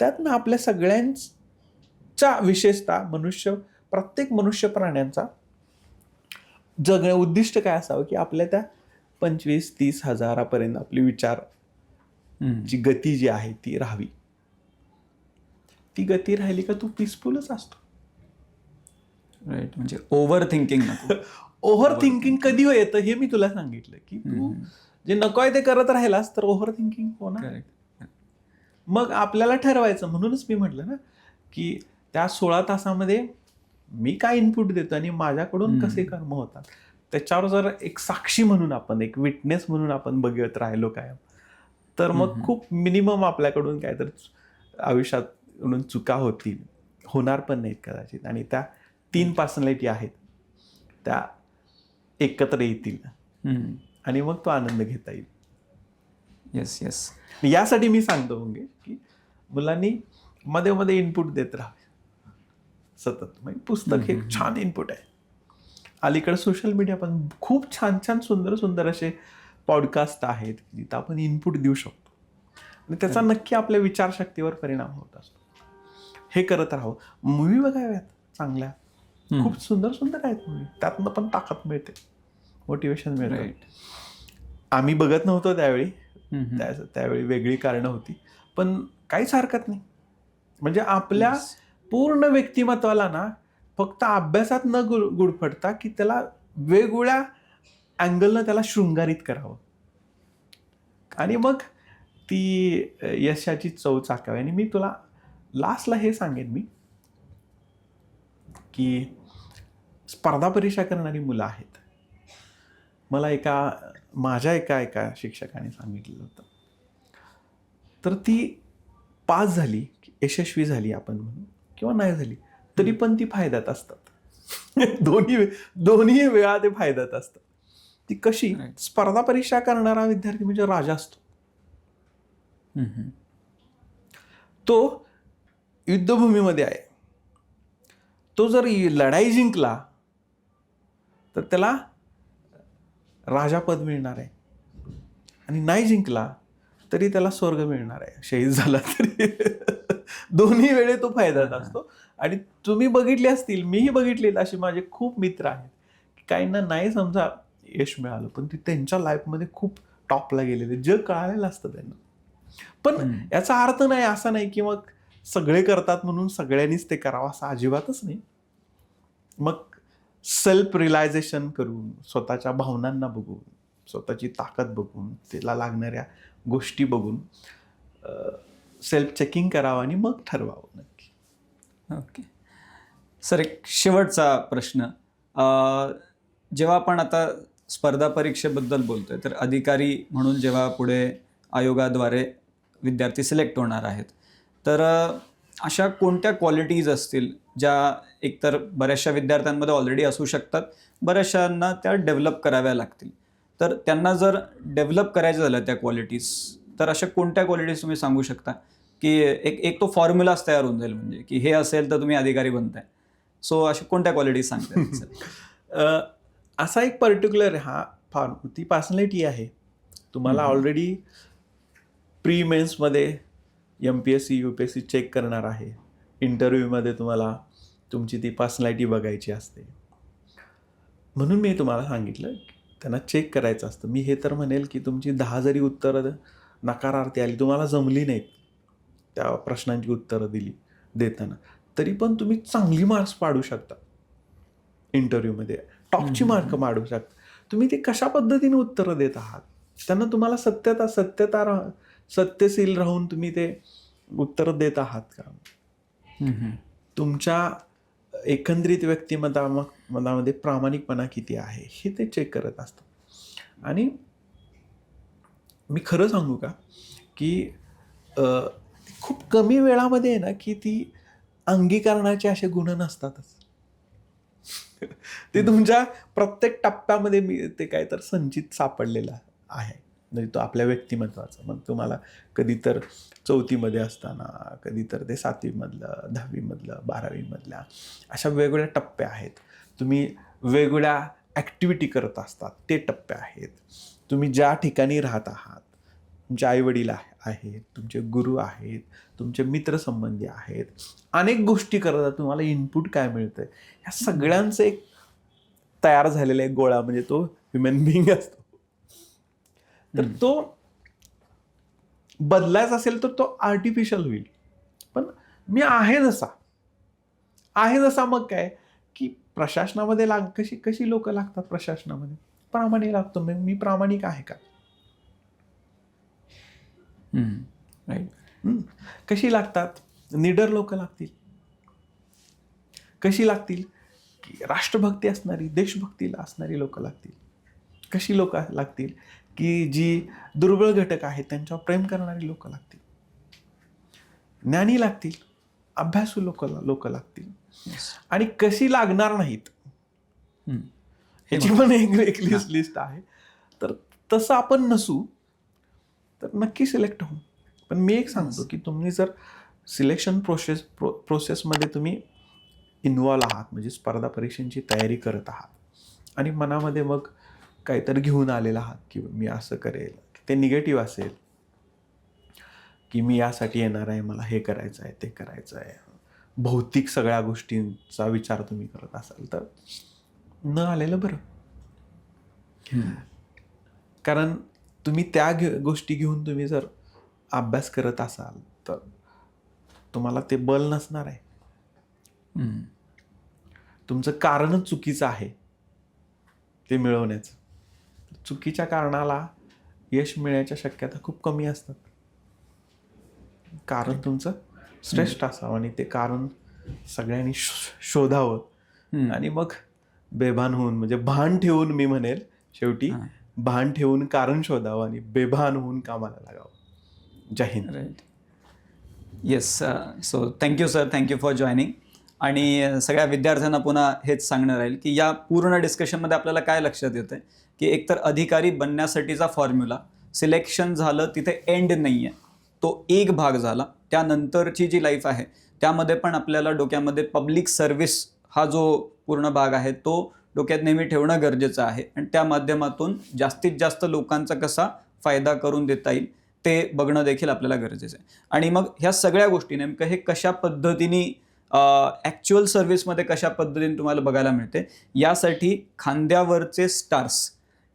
त्यातनं आपल्या सगळ्यांच्या, विशेषतः प्रत्येक मनुष्य प्राण्यांचा उद्दिष्ट काय असावं, की आपल्या त्या 25-30 हजारापर्यंत आपली विचार ची गती जी आहे ती राहावी. ती गती राहिली का तू पीसफुलच असतो. राईट. म्हणजे ओव्हर थिंकिंग नको. ओव्हर थिंकिंग कधी येतं हे मी तुला सांगितलं, की तू जे नको आहे ते करत राहिलास तर ओव्हर थिंकिंग होणार. मग आपल्याला ठरवायचं. म्हणूनच मी म्हटलं ना, की त्या 16 तासामध्ये मी काय इनपुट देतो आणि माझ्याकडून कसे कर्म होतात, त्याच्यावर जर एक साक्षी म्हणून आपण, एक विटनेस म्हणून आपण बघत राहिलो कायम, तर मग खूप मिनिमम आपल्याकडून काय तर आयुष्यात चुका होणार पण नाहीत कदाचित. आणि त्या 3 पर्सनॅलिटी आहेत त्या एकत्र येतील आणि मग तो आनंद घेता येईल. Yes yes. यासाठी मी सांगतो मंगेश, की मुलांनी मध्ये मध्ये इनपुट देत राहावे सतत. म्हणजे पुस्तक हे छान इनपुट आहे. अलीकडे सोशल मीडिया पण खूप छान छान सुंदर सुंदर असे पॉडकास्ट आहेत जिथं आपण इनपुट देऊ शकतो आणि त्याचा नक्की आपल्या विचारशक्तीवर परिणाम होत असतो. हे करत राहावं. मूवी बघाव्यात चांगल्या, खूप सुंदर सुंदर आहेत मूवी. त्यातनं पण ताकद मिळते, मोटिवेशन मिळते. आम्ही बघत नव्हतो त्यावेळी, त्यावेळी वेगळी कारणं होती, पण काहीच हरकत नाही. म्हणजे आपल्या पूर्ण व्यक्तिमत्वाला ना फक्त अभ्यासात न गुडफडता, की त्याला वेगवेगळ्या अँगलनं त्याला शृंगारित करावं आणि मग ती यशाची चव चाकावी. आणि मी तुला लास्टला हे सांगेन मी, की स्पर्धा परीक्षा करणारी मुलं आहेत. मला माझ्या एका शिक्षकाने सांगितलेलं होतं. तर ती पास झाली, यशस्वी झाली आपण म्हणू, किंवा नाही झाली तरी पण ती फायद्यात असतात. दोन्ही वेळा ते फायद्यात असतात. ती कशी, स्पर्धा परीक्षा करणारा विद्यार्थी म्हणजे राजा असतो. तो युद्धभूमीमध्ये आहे. तो जर लढाई जिंकला तर त्याला राजापद मिळणार आहे आणि नाही जिंकला तरी त्याला स्वर्ग मिळणार आहे. शहीद झाला तरी दोन्ही वेळे तो फायद्यात असतो. आणि तुम्ही बघितले असतील, मीही बघितलेलं, असे माझे खूप मित्र आहेत की काहींना नाही समजा यश मिळालं पण ते त्यांच्या लाईफमध्ये खूप टॉपला गेलेले, जग कळालेलं असतं त्यांना. पण याचा अर्थ नाही असा नाही की मग सगळे करतात म्हणून सगळ्यांनीच ते करावं असं अजिबातच नाही. मग सेल्फ रिअलायझेशन करून, स्वतःच्या भावनांना बघून, स्वतःची ताकद बघून, त्याला लागणाऱ्या गोष्टी बघून सेल्फ चेकिंग करावं आणि मग ठरवावं नक्की. ओके सर, एक शेवटचा प्रश्न. जेव्हा आपण आता स्पर्धा परीक्षेबद्दल बोलतोय, तर अधिकारी म्हणून जेव्हा पुढे आयोगाद्वारे विद्यार्थी सिलेक्ट होणार आहेत, तर अशा कोणत्या क्वालिटीज असतील ज्या एकतर बऱ्याचशा विद्यार्थ्यांमध्ये ऑलरेडी असू शकतात, बऱ्याचशांना त्या डेव्हलप कराव्या लागतील. तर त्यांना जर डेव्हलप करायचं झालं त्या क्वालिटीज, तर अशा कोणत्या क्वालिटीज तुम्ही सांगू शकता की एक तो फॉर्म्युलाच तयार होऊन जाईल, म्हणजे की हे असेल तर तुम्ही अधिकारी बनताय. सो अशा कोणत्या क्वालिटीज सांगताय? असा एक पर्टिक्युलर ती पर्सनॅलिटी आहे. तुम्हाला ऑलरेडी प्री मेन्समध्ये MPSC UPSC चेक करणार आहे. इंटरव्ह्यूमध्ये तुम्हाला तुमची ती पर्सनॅलिटी बघायची असते. म्हणून मी तुम्हाला सांगितलं त्यांना चेक करायचं असतं. मी हे तर म्हणेल की तुमची 10 जरी उत्तरं नकारार्थी आली, तुम्हाला जमली नाहीत त्या प्रश्नांची उत्तरं देताना, तरी पण तुम्ही चांगली मार्क्स पाडू शकता. इंटरव्ह्यूमध्ये टॉपची मार्क पाडू शकता. तुम्ही ते कशा पद्धतीने उत्तरं देत आहात, त्यांना तुम्हाला सत्यशील राहून तुम्ही ते उत्तरं देत आहात का? तुमच्या एकंदरीत व्यक्तिमत्वामध्ये प्रामाणिकपणा किती आहे हे ते चेक करत असतात. आणि मी खरं सांगू का की खूप कमी वेळामध्ये आहे ना की ती अंगीकरणाचे असे गुण नसतातच. ते तुमच्या प्रत्येक टप्प्यामध्ये ते काय तर संचित सापडलेलं आहे, म्हणजे तो आपल्या व्यक्तिमत्वाचा. मग तुम्हाला कधी तर 4थीमध्ये असताना, कधी तर ते 7वीमधलं, 10वीमधलं, 12वीमधल्या अशा वेगवेगळ्या टप्पे आहेत. तुम्ही वेगवेगळ्या ॲक्टिव्हिटी करत असतात, ते टप्पे आहेत. तुम्ही ज्या ठिकाणी राहत आहात, तुमचे आईवडील आहेत, तुमचे गुरु आहेत, तुमचे मित्रसंबंधी आहेत, अनेक गोष्टी करतात. तुम्हाला इनपुट काय मिळतं, ह्या सगळ्यांचं एक तयार झालेला एक गोळा म्हणजे तो ह्युमन बिईंग असतो. तर तो बदलायचा असेल तर तो आर्टिफिशियल होईल. पण मी आहे जसा मग काय की प्रशासनामध्ये कशी लोक लागतात प्रशासनामध्ये, प्रामाणिक लागतो. मी प्रामाणिक आहे का? राईट. कशी लागतात? निडर लोक लागतील. कशी लागतील? की राष्ट्रभक्ती असणारी, देशभक्तीला असणारी लोक लागतील. कशी लोक लागतील? की जी दुर्बळ घटक आहेत त्यांच्यावर प्रेम करणारी लोक लागतील. ज्ञानी लागतील, अभ्यासू लोक लागतील. आणि कशी लागणार नाहीत ह्याची पण एक लिस्ट आहे. तर तसं आपण नसू तर नक्की सिलेक्ट होऊ. पण मी एक सांगतो की तुम्ही जर सिलेक्शन प्रोसेसमध्ये तुम्ही इन्व्हॉल्व आहात, म्हणजे स्पर्धा परीक्षांची तयारी करत आहात आणि मनामध्ये मग काहीतरी घेऊन आलेला आहात की मी असं करेल, ते निगेटिव्ह असेल की मी यासाठी येणार आहे, मला हे करायचं आहे, ते करायचं आहे, भौतिक सगळ्या गोष्टींचा विचार तुम्ही करत असाल तर न आलेलं बरं. कारण तुम्ही त्या गोष्टी घेऊन तुम्ही जर अभ्यास करत असाल तर तुम्हाला ते बल नसणार आहे. तुमचं कारणच चुकीचं आहे ते मिळवण्याचं. चुकीच्या कारणाला यश मिळण्याच्या शक्यता खूप कमी असतात. कारण तुमचं श्रेष्ठ असावं आणि ते कारण सगळ्यांनी शोधावं आणि मग बेभान होऊन, म्हणजे भान ठेवून, मी म्हणेल शेवटी भान ठेवून कारण शोधावं आणि बेभान होऊन कामाला लागावं. Jai Hind. Right. Yes. So thank you sir, thank you for joining. आणि सगळ्या विद्यार्थ्यांना पुन्हा हेच सांगणं राहील की या पूर्ण डिस्कशनमध्ये आपल्याला काय लक्षात येतं की एकतर अधिकारी बनण्यासाठीचा फॉर्म्युला, सिलेक्शन झालं तिथे एंड नाही आहे, तो एक भाग झाला. त्यानंतरची जी लाईफ आहे त्यामध्ये पण आपल्याला डोक्यामध्ये पब्लिक सर्व्हिस हा जो पूर्ण भाग आहे तो डोक्यात नेहमी ठेवणं गरजेचं आहे. आणि त्या माध्यमातून जास्तीत जास्त लोकांचा कसा फायदा करून देता येईल ते बघणं देखील आपल्याला गरजेचं आहे. आणि मग ह्या सगळ्या गोष्टी नेमकं हे कशा पद्धतीने ॲक्च्युअल सर्व्हिसमध्ये कशा पद्धतीने तुम्हाला बघायला मिळते, यासाठी खांद्यावरचे स्टार्स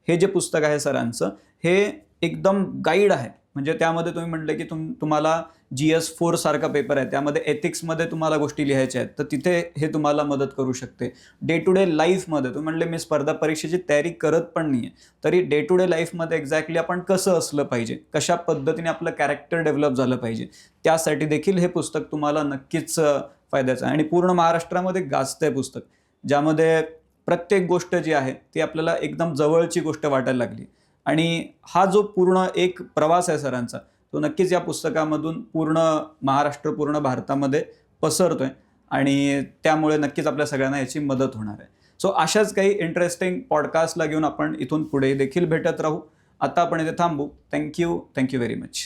हे जे पुस्तक आहे सरांचं, हे एकदम गाईड आहे. म्हणजे त्यामध्ये तुम्ही म्हटलं की तुम्हाला GS4 सारखा पेपर आहे, त्यामध्ये एथिक्समध्ये तुम्हाला गोष्टी लिहायच्या आहेत, तर तिथे हे तुम्हाला मदत करू शकते. डे टू डे लाईफमध्ये तुम्ही म्हटले मी स्पर्धा परीक्षेची तयारी करत पण नाही आहे, तरी डे टू डे लाईफमध्ये एक्झॅक्टली आपण कसं असलं पाहिजे, कशा पद्धतीने आपलं कॅरेक्टर डेव्हलप झालं पाहिजे, त्यासाठी देखील हे पुस्तक तुम्हाला नक्कीच फायद्याचं आहे. आणि पूर्ण महाराष्ट्रामध्ये गाजतंय पुस्तक, ज्यामध्ये प्रत्येक गोष्ट जी आहे ती आपल्याला एकदम जवळची गोष्ट वाटायला लागली. आणि हा जो पूर्ण एक प्रवास आहे सरांचा, तो नक्कीच या पुस्तकामधून पूर्ण महाराष्ट्र, पूर्ण भारतामध्ये पसरतोय. आणि त्यामुळे नक्कीच आपल्या सगळ्यांना याची मदत होणार आहे. सो अशाच काही इंटरेस्टिंग पॉडकास्टला घेऊन आपण इथून पुढे देखील भेटत राहू. आता आपण इथे थांबू. Thank you very much.